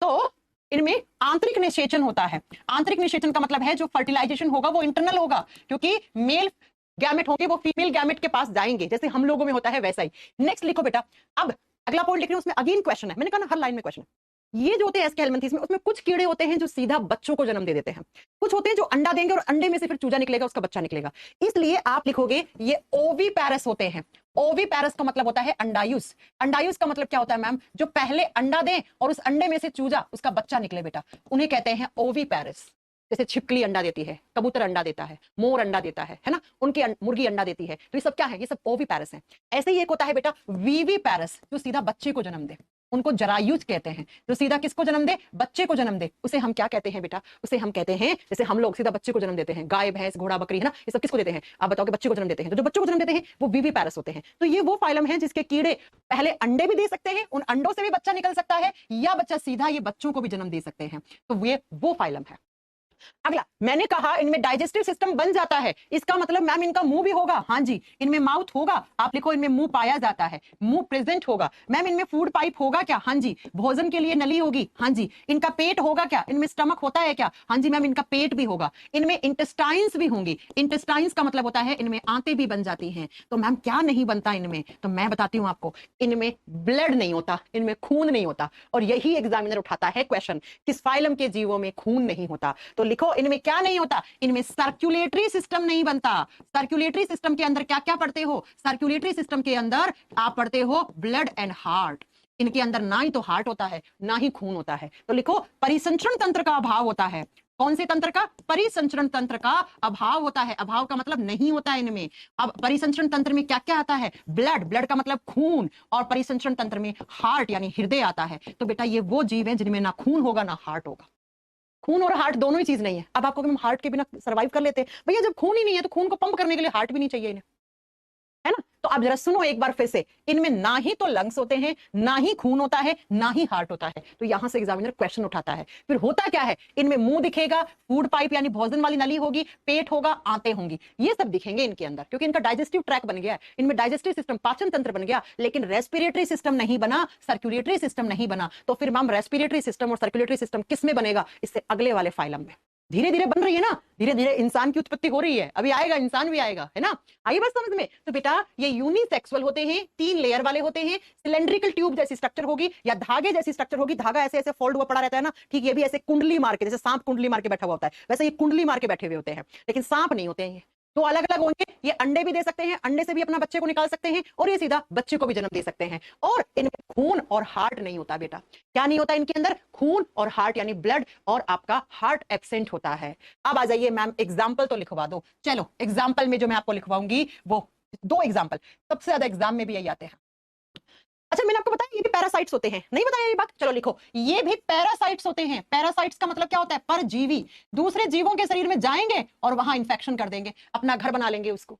तो इनमें आंतरिक निषेचन होता है। आंतरिक निषेचन का मतलब है जो फर्टिलाइजेशन होगा वो इंटरनल होगा, क्योंकि मेल गैमेट होंगे वो फीमेल गैमेट के पास जाएंगे, जैसे हम लोगों में होता है वैसा ही। नेक्स्ट लिखो बेटा, अब अगला पॉइंट लिख रही हूं, उसमें अगेन क्वेश्चन है, मैंने कहा ना हर लाइन में क्वेश्चन है। ये जो होते हैं एस्के हेल्मिन्थीज में, उसमें कुछ कीड़े होते हैं जो सीधा बच्चों को जन्म दे देते हैं, कुछ होते हैं जो अंडा देंगे और अंडे में से फिर चूजा निकलेगा, उसका बच्चा निकलेगा। इसलिए आप लिखोगे ये ओवीपैरस होते हैं। ओवीपैरस का मतलब होता है अंडायुस। अंडायुस का मतलब क्या होता है मैम, जो पहले अंडा दें और उस अंडे में से चूजा उसका बच्चा निकले बेटा, उन्हें कहते हैं ओवीपैरस। जैसे छिपकली अंडा देती है, कबूतर अंडा देता है, मोर अंडा देता है ना, उनकी मुर्गी अंडा देती है, तो ये सब क्या है, ये सब ओवीपैरस है। ऐसे ही एक होता है बेटा वीवीपैरस, जो सीधा बच्चे को जन्म दे। उनको जरायुज कहते हैं। जो सीधा किसको जन्म दे, बच्चे को जन्म दे, उसे हम क्या कहते हैं बेटा, उसे हम कहते हैं, जैसे हम लोग सीधा बच्चे को जन्म देते हैं, गाय भैंस घोड़ा बकरी है ना, ये सब किसको देते हैं, आप बताओ कि बच्चे को जन्म देते हैं। तो जो बच्चों को जन्म देते हैं वो वीवी पैरस होते हैं। तो ये वो फाइलम है जिसके कीड़े पहले अंडे भी दे सकते हैं, उन अंडों से भी बच्चा निकल सकता है, या बच्चा सीधा ये बच्चों को भी जन्म दे सकते हैं। तो ये वो फाइलम है। अगला, मैंने कहा इनमें डाइजेस्टिव सिस्टम बन जाता है, इसका मतलब मैम इनका मुंह भी होगा। हाँ जी, इनमें माउथ होगा, आप लिखो इनमें मुंह पाया जाता है, मुंह प्रेजेंट होगा। मैम इनमें फूड पाइप होगा क्या? हाँ जी। भोजन के लिए नली होगी? हाँ जी। इनका पेट होगा क्या? इनमें स्टमक होता है क्या? हाँ जी मैम, इनका पेट भी होगा। इनमें इंटेस्टाइन्स भी होंगी। इंटेस्टाइन्स का मतलब होता है इनमें आंतें भी बन जाती हैं। तो मैम क्या नहीं बनता इनमें? तो मैं बताती हूँ आपको, इनमें ब्लड नहीं होता, इनमें खून नहीं होता। और यही एग्जामिनर उठाता है क्वेश्चन, किस फाइलम के जीवों में खून नहीं होता। तो लिखो इनमें क्या नहीं होता, इनमें सर्कुलेटरी सिस्टम नहीं बनता। सर्कुलेटरी सिस्टम के अंदर क्या क्या पढ़ते हो? सर्कुलेटरी सिस्टम के अंदर आप पढ़ते हो ब्लड एंड हार्ट। इनके अंदर ना ही तो हार्ट होता है ना ही खून होता है। तो लिखो परिसंचरण तंत्र का अभाव होता है। कौन से तंत्र का? परिसंचरण तंत्र का अभाव होता है। अभाव का मतलब नहीं होता है इनमें। अब परिसंचरण तंत्र में क्या क्या आता है? ब्लड, ब्लड का मतलब खून, और परिसंचरण तंत्र में हार्ट यानी हृदय आता है। तो बेटा ये वो जीव है जिनमें ना खून होगा ना हार्ट होगा। खून और हार्ट दोनों ही चीज नहीं है। अब आपको हम हार्ट के बिना सरवाइव कर लेते हैं भैया, जब खून ही नहीं है तो खून को पंप करने के लिए हार्ट भी नहीं चाहिए इन्हें, है ना। तो आप जरा सुनो एक बार फिर से, इनमें ना ही तो लंग्स होते हैं, ना ही खून होता है, ना ही हार्ट होता है। तो यहां से एग्जामिनर क्वेश्चन उठाता है। फिर होता क्या है, इनमें मुंह दिखेगा, फूड पाइप यानी भोजन वाली नली होगी, पेट होगा, आंतें होंगी, ये सब दिखेंगे इनके अंदर, क्योंकि इनका डाइजेस्टिव ट्रैक बन गया है, इनमें डाइजेस्टिव सिस्टम, पाचन तंत्र बन गया, लेकिन रेस्पिरेटरी सिस्टम नहीं बना, सर्कुलेटरी सिस्टम नहीं बना। तो फिर मैम रेस्पिरेटरी सिस्टम और सर्कुलेटरी सिस्टम किस में बनेगा? इससे अगले वाले फाइलम में। धीरे धीरे बन रही है ना, धीरे धीरे इंसान की उत्पत्ति हो रही है, अभी आएगा इंसान भी आएगा, है ना। आइए बस समझ में। तो बेटा ये यूनिसेक्सुअल होते हैं, 3 लेयर वाले होते हैं, सिलेंड्रिकल ट्यूब जैसी स्ट्रक्चर होगी या धागे जैसी स्ट्रक्चर होगी, धागा ऐसे ऐसे फोल्ड हुआ पड़ा रहता है ना, ठीक, ये भी ऐसे कुंडली मार के, जैसे सांप कुंडली मार के बैठा हुआ होता है, वैसे ये कुंडली मार के बैठे हुए होते हैं, लेकिन सांप नहीं होते हैं ये। तो अलग अलग होंगे, ये अंडे भी दे सकते हैं, अंडे से भी अपना बच्चे को निकाल सकते हैं, और ये सीधा बच्चे को भी जन्म दे सकते हैं। और इनमें खून और हार्ट नहीं होता बेटा। क्या नहीं होता इनके अंदर? खून और हार्ट यानी ब्लड और आपका हार्ट एब्सेंट होता है। अब आ जाइए मैम, एग्जाम्पल तो लिखवा दो। चलो एग्जाम्पल में जो मैं आपको लिखवाऊंगी वो 2 एग्जाम्पल, सबसे ज्यादा एग्जाम में भी यही आते हैं। अच्छा मैंने आपको बताया ये भी पैरासाइट्स होते हैं, नहीं बताया ये बात? चलो लिखो, ये भी पैरासाइट्स होते हैं। पैरासाइट्स का मतलब क्या होता है? परजीवी, दूसरे जीवों के शरीर में जाएंगे और वहां इंफेक्शन कर देंगे, अपना घर बना लेंगे उसको।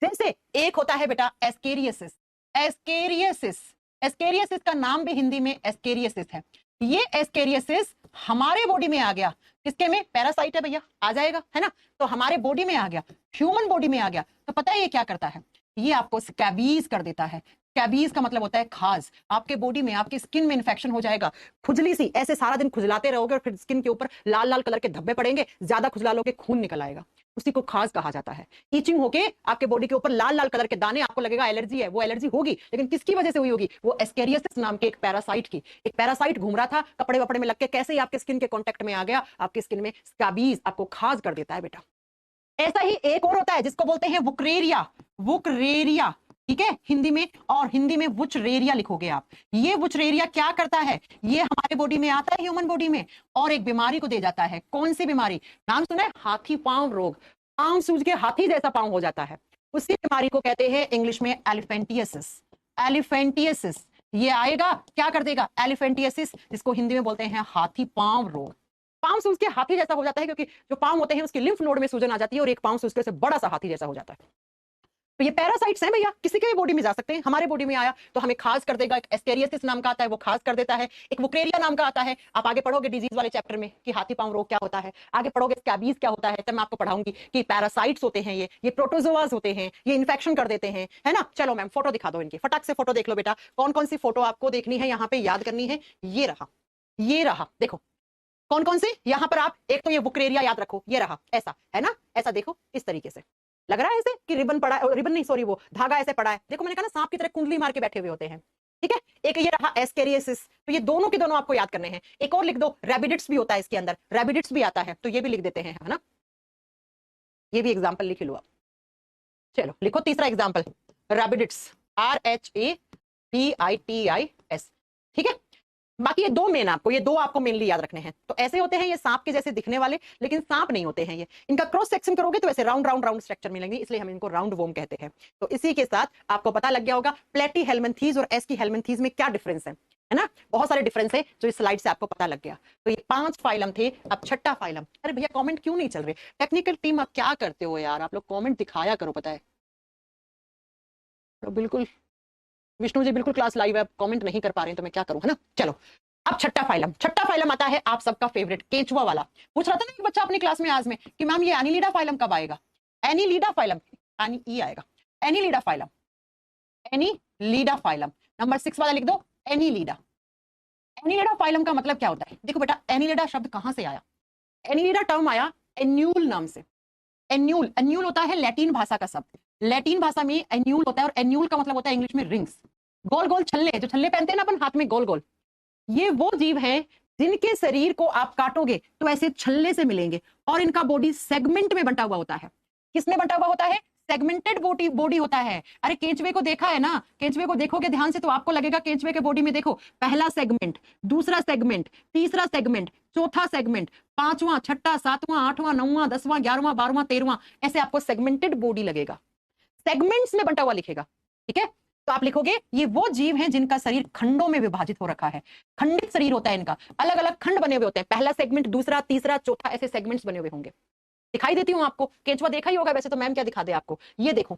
जैसे एक होता है बेटा एस्केरियसिस। एस्केरियसिस, एस्केरियसिस का नाम भी हिंदी में एस्केरियसिस है। ये एस्केरियसिस हमारे बॉडी में आ गया, किसके में? पैरासाइट है भैया, आ जाएगा, है ना। तो हमारे बॉडी में आ गया, ह्यूमन बॉडी में आ गया, तो पता है ये क्या करता है? ये आपको स्कैबीज कर देता है। स्कैबीज का मतलब होता है खाज। आपके बॉडी में, आपकी स्किन में इंफेक्शन हो जाएगा, खुजली सी, ऐसे सारा दिन खुजलाते रहोगे और फिर स्किन के ऊपर लाल लाल कलर के धब्बे पड़ेंगे, ज्यादा खुजला लोगे खून निकल आएगा, उसी को खाज कहा जाता है। ईचिंग होके आपके बॉडी के ऊपर लाल लाल कलर के दाने, आपको लगेगा एलर्जी है, वो एलर्जी होगी, लेकिन किसकी वजह से हुई होगी? वो एस्केरियसिस नाम के एक पैरासाइट की। एक पैरासाइट घूम रहा था कपड़े वपड़े में लग के, कैसे ही आपके स्किन के कांटेक्ट में आ गया, आपकी स्किन में स्कैबीज, आपको खाज कर देता है बेटा। ऐसा ही एक और होता है जिसको बोलते हैं वुकरेरिया। वुकरेरिया, ठीक है, हिंदी में, और हिंदी में वुचरेरिया लिखोगे आप। ये वुचरेरिया क्या करता है? ये हमारे बॉडी में आता है, ह्यूमन बॉडी में, और एक बीमारी को दे जाता है। कौन सी बीमारी? नाम सुना है? हाथी पांव रोग। पांव सूज के हाथी जैसा पांव हो जाता है, उसी बीमारी को कहते हैं इंग्लिश में एलिफेंटियसिस। एलिफेंटियसिस ये आएगा, क्या कर देगा? एलिफेंटियसिस, जिसको हिंदी में बोलते हैं हाथी पांव रोग। पांव सूज के हाथी जैसा हो जाता है, क्योंकि जो पांव होते हैं उसकी लिम्फ नोड में सूजन आ जाती है, और एक पांव सूज के बड़ा सा हाथी जैसा हो जाता है। तो ये पैरासाइट्स हैं भैया, किसी के भी बॉडी में जा सकते हैं। हमारे बॉडी में आया तो हमें खास कर देगा। एक एस्केरियसिस नाम का आता है, वो खास कर देता है। एक वुकरेरिया नाम का आता है, आप आगे पढ़ोगे डिजीज वाले चैप्टर में कि हाथी पांव रोग क्या होता है, आगे पढ़ोगे स्कैबीज क्या होता है, तब मैं आपको पढ़ाऊंगी कि पैरासाइट्स होते हैं, ये प्रोटोजोआज होते हैं, ये इन्फेक्शन कर देते हैं, है ना। चलो मैम फोटो दिखा दो इनकी, फटाक से फोटो देख लो बेटा। कौन कौन सी फोटो आपको देखनी है, यहाँ पे याद करनी है। ये रहा, ये रहा, देखो कौन कौन से यहाँ पर। आप एक तो ये वुकरेरिया याद रखो, ये रहा, ऐसा है ना, ऐसा देखो, इस तरीके से लग रहा है ऐसे कि रिबन पड़ा है, रिबन नहीं सॉरी, वो धागा ऐसे पड़ा है। देखो मैंने कहा ना, सांप की तरह कुंडली मार के बैठे हुए होते हैं, ठीक है। एक ये रहा एस्केरियसिस, तो ये दोनों के दोनों आपको याद करने हैं। एक और लिख दो, रैबिडिट्स भी होता है इसके अंदर, रैबिडिट्स भी आता है, तो ये भी लिख देते हैं, है ना। ये भी एग्जाम्पल लिख लो आप। चलो लिखो तीसरा एग्जाम्पल, रैबिडिट्स, RHABITIS, ठीक है। बाकी ये 2 मेन आपको, ये 2 आपको मेनली याद रखने हैं। तो ऐसे होते हैं ये सांप के जैसे दिखने वाले, लेकिन सांप नहीं होते हैं ये। इनका क्रॉस सेक्शन करोगे तो ऐसे राउंड राउंड राउंड स्ट्रक्चर मिलेंगे, इसलिए हम इनको राउंड वोम कहते हैं। तो इसी के साथ आपको पता लग गया होगा प्लेटी हेलमिंथीज और एस्की हेलमिंथीज में क्या डिफरेंस है। है ना, बहुत सारे डिफरेंस है जो इस स्लाइड से आपको पता लग गया। तो ये 5 फाइलम थे, अब छठा फाइलम। अरे भैया कमेंट क्यों नहीं चल रहे? टेक्निकल टीम आप क्या करते हो यार, आप लोग कमेंट दिखाया करो, पता है तो बिल्कुल विष्णु जी बिल्कुल क्लास लाइव है, कमेंट नहीं कर पा रहे हैं तो मैं क्या करूं, है ना। चलो अब छठा फाइलम आता है आप सबका फेवरेट केंचुआ वाला। पूछ रहा था ना एक बच्चा अपनी क्लास में आज में कि मैम ये एनीलिडा फाइलम कब आएगा? एनीलिडा फाइलम, यानी ई आएगा, Annelida phylum, Annelida phylum. Number 6 वाला लिख दो, एनीलिडा। एनीलिडा फाइलम का मतलब क्या होता है? देखो बेटा, एनीलिडा शब्द कहां से आया? एनीलिडा टर्म आया एन्यूल नाम से। एन्यूल, एन्यूल होता है लैटिन भाषा का शब्द, लैटिन भाषा में एन्यूल होता है, और एन्यूल का मतलब होता है इंग्लिश में रिंग्स, गोल गोल छल्ले, जो छल्ले पहनते हैं ना अपन हाथ में गोल गोल। ये वो जीव हैं जिनके शरीर को आप काटोगे तो ऐसे छल्ले से मिलेंगे, और इनका बॉडी सेगमेंट में बंटा हुआ होता है। किसमें बंटा हुआ होता है? सेगमेंटेड बॉडी होता है। अरे केंचुए को देखा है ना, केंचुए को देखोगे ध्यान से तो आपको लगेगा केंचुए के बॉडी में देखो पहला सेगमेंट, दूसरा सेगमेंट, तीसरा सेगमेंट, चौथा सेगमेंट, पांचवा, छठा, सातवां, आठवां, नौवां, 10वां, 11वां, 12वां, 13वां, ऐसे आपको सेगमेंटेड बॉडी लगेगा, सेगमेंट्स में बंटा हुआ लिखेगा। ठीक है, तो आप लिखोगे ये वो जीव हैं जिनका शरीर खंडों में विभाजित हो रखा है, खंडित शरीर होता है इनका, अलग अलग खंड बने हुए होते हैं, पहला सेगमेंट, दूसरा, तीसरा, चौथा, ऐसे सेगमेंट्स बने हुए होंगे। दिखाई देती हूँ आपको, केंचुआ देखा ही होगा वैसे तो, मैम क्या दिखा दे आपको, ये देखो,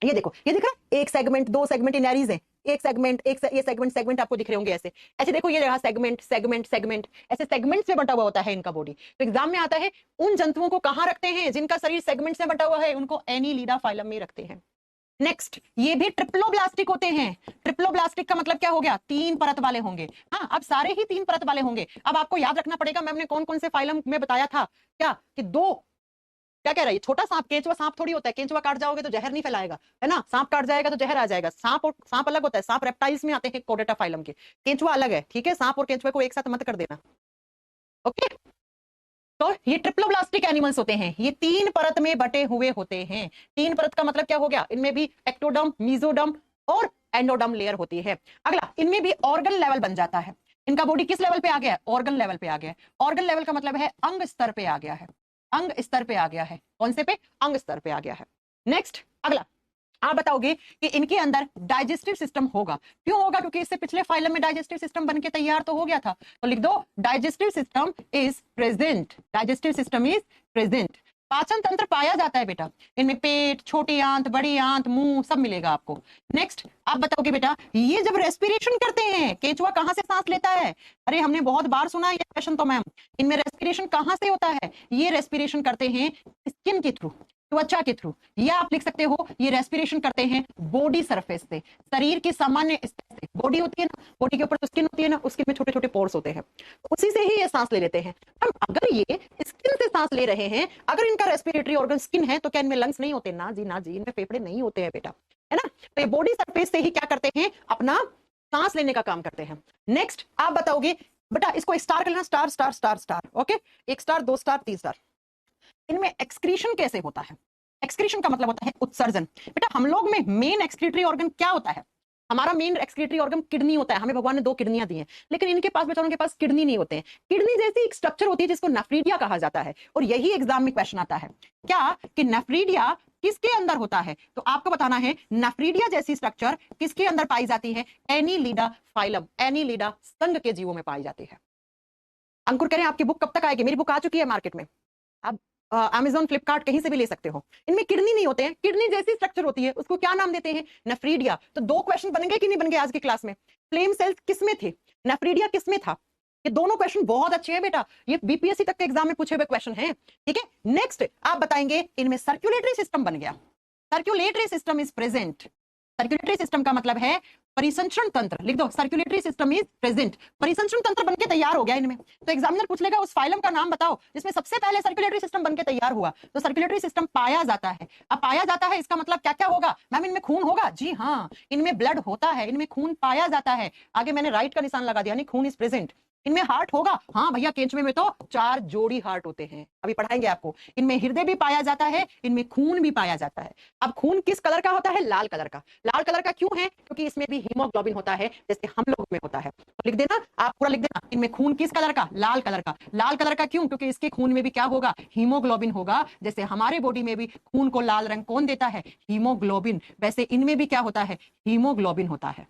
ये देखो, ये दिख रहा है, एक सेगमेंट, दो सेगमेंट इन एरीज है, एक सेगमेंट, ये सेगमेंट आपको दिख रहे होंगे ऐसे ऐसे, देखो ये रहा सेगमेंट, सेगमेंट, सेगमेंट, ऐसे सेगमेंट्स में बंटा हुआ होता है इनका बॉडी। तो एग्जाम में आता है उन जंतुओं को कहां रखते हैं जिनका शरीर सेगमेंट्स में बंटा हुआ है, उनको एनीलिडा फाइलम में रखते हैं। नेक्स्ट, ये भी ट्रिप्लोब्लास्टिक होते हैं। ट्रिप्लोब्लास्टिक का मतलब क्या हो गया? 3 परत वाले होंगे। हाँ, अब सारे ही 3 परत वाले होंगे। अब आपको याद रखना पड़ेगा मैंने कौन कौन से फाइलम में बताया था, क्या कि 2, क्या कह रहा है, छोटा सांप, केंचुआ सांप थोड़ी होता है, केंचुआ काट जाओगे तो जहर नहीं फैलाएगा, है ना, सांप काट जाएगा तो जहर आ जाएगा। सांप और सांप अलग होता है, सांप रेप्टाइल्स में आते हैं कोडेटा फाइलम के, केंचुआ अलग है। ठीक है, सांप और केंचुआ को एक साथ मत कर देना, ओके। तो ये ट्रिप्लोब्लास्टिक एनिमल्स होते हैं, ये 3 परत में बटे हुए होते हैं। 3 परत का मतलब क्या हो गया? इनमें भी एक्टोडर्म, मीजोडर्म और एंडोडर्म लेयर होती है। अगला, इनमें भी ऑर्गन लेवल बन जाता है। इनका बॉडी किस लेवल पे आ गया है? ऑर्गन लेवल पे आ गया है। ऑर्गन लेवल का मतलब है अंग स्तर पे आ गया है, अंग स्तर पे आ गया है। कौन से पे? अंग स्तर पे आ गया है। नेक्स्ट, अगला, आप बताओगे कि इनके अंदर डाइजेस्टिव सिस्टम होगा। क्यों होगा? क्योंकि इससे पिछले फाइलम में डाइजेस्टिव सिस्टम बन के तैयार तो हो गया था। तो लिख दो, digestive system is present, digestive system is present. पाचन तंत्र पाया जाता है बेटा, इनमें पेट, छोटी आंत, बड़ी आंत, मुंह सब मिलेगा आपको। नेक्स्ट, आप बताओगे बेटा ये जब रेस्पिरेशन करते हैं, केंचुआ कहां से सांस लेता है? अरे हमने बहुत बार सुना है ये क्वेश्चन तो मैम, इनमें रेस्पिरेशन कहां से होता है? ये रेस्पिरेशन करते हैं स्किन के थ्रू, त्वचा के थ्रू, या आप लिख सकते हो ये रेस्पिरेशन करते हैं बॉडी सरफेस से, शरीर की सामान्य स्तर से। बॉडी होती है ना, बॉडी के ऊपर तो स्किन होती है ना, उसके में छोटे छोटे पोर्स होते हैं, उसी से ही ये सांस ले लेते हैं। हम अगर ये स्किन से सांस ले रहे हैं, अगर इनका रेस्पिरेटरी ऑर्गन स्किन है, तो क्या इनमें लंग्स नहीं होते? ना जी, ना जी, इनमें फेफड़े नहीं होते हैं बेटा, है ना। तो ये बॉडी सरफेस से ही क्या करते हैं? अपना सांस लेने का काम करते हैं। नेक्स्ट, आप बताओगे बेटा इसको स्टार कर लेना, star star star star, okay, 1 star, 2 star, 3 star. इनमें एक्सक्रीशन कैसे होता है? एक्सक्रीशन का मतलब होता है उत्सर्जन। बेटा हम लोग में मेन एक्सक्रीटरी ऑर्गन क्या होता है? हमारा मेन एक्सक्रीटरी ऑर्गन किडनी होता है। हमें भगवान ने 2 किडनियां दी हैं, लेकिन इनके पास, बेचारों के पास किडनी नहीं होते हैं। किडनी जैसी एक स्ट्रक्चर होती है जिसको नेफ्रीडिया कहा जाता है, और यही एग्जाम में क्वेश्चन आता है क्या कि नेफ्रीडिया किसके अंदर होता है? तो आपको बताना है नेफ्रीडिया जैसी स्ट्रक्चर किसके अंदर पाई जाती है? एनीलिडा फाइलम, एनीलिडा संघ के जीवों में पाई जाती है। अंकुर कह रहे हैं आपकी बुक कब तक आएगी? मेरी बुक आ चुकी है मार्केट में, अब अमेजॉन, फ्लिपकार्ट कहीं से भी ले सकते हो। इनमें किडनी नहीं होते हैं, किडनी जैसी स्ट्रक्चर होती है, उसको क्या नाम देते हैं? नेफ्रीडिया। तो 2 क्वेश्चन बन गए कि नहीं बन गए आज की क्लास में? फ्लेम सेल्स किसमें थे, नेफ्रीडिया किसमें था? ये दोनों क्वेश्चन बहुत अच्छे हैं बेटा, ये बीपीएससी तक के एग्जाम में पूछे हुए क्वेश्चन हैं। ठीक है, नेक्स्ट आप बताएंगे इनमें सर्कुलेटरी सिस्टम बन गया, circulatory system is present. Circulatory system का मतलब है परिसंचरण तंत्र, लिख दो, सर्कुलेटरी सिस्टम इज प्रेजेंट। परिसंचरण तंत्र बनके तैयार हो गया इनमें। तो एग्जामिनर पूछ लेगा उस फाइलम का नाम बताओ जिसमें सबसे पहले सर्कुलेटरी सिस्टम बनके तैयार हुआ। तो सर्कुलेटरी सिस्टम पाया जाता है। अब पाया जाता है इसका मतलब क्या क्या होगा? मैम इनमें खून होगा? जी हाँ, इनमें ब्लड होता है, इनमें खून पाया जाता है। आगे मैंने राइट का निशान लगा दिया, यानी खून इज प्रेजेंट। इनमें हार्ट होगा? हाँ भैया, केंचुए में तो 4 जोड़ी हार्ट होते हैं, अभी पढ़ाएंगे आपको। इनमें हृदय भी पाया जाता है, इनमें खून भी पाया जाता है। अब खून किस कलर का होता है? लाल कलर का। लाल कलर का क्यों है? क्योंकि इसमें भी हीमोग्लोबिन होता है जैसे हम लोगों में होता है। तो लिख देना, आप पूरा लिख देना, इनमें खून किस कलर का? लाल कलर का। लाल कलर का क्यों? क्योंकि इसके खून में भी क्या होगा? हीमोग्लोबिन होगा। जैसे हमारे बॉडी में भी खून को लाल रंग कौन देता है? हीमोग्लोबिन। वैसे इनमें भी क्या होता है? हीमोग्लोबिन होता है।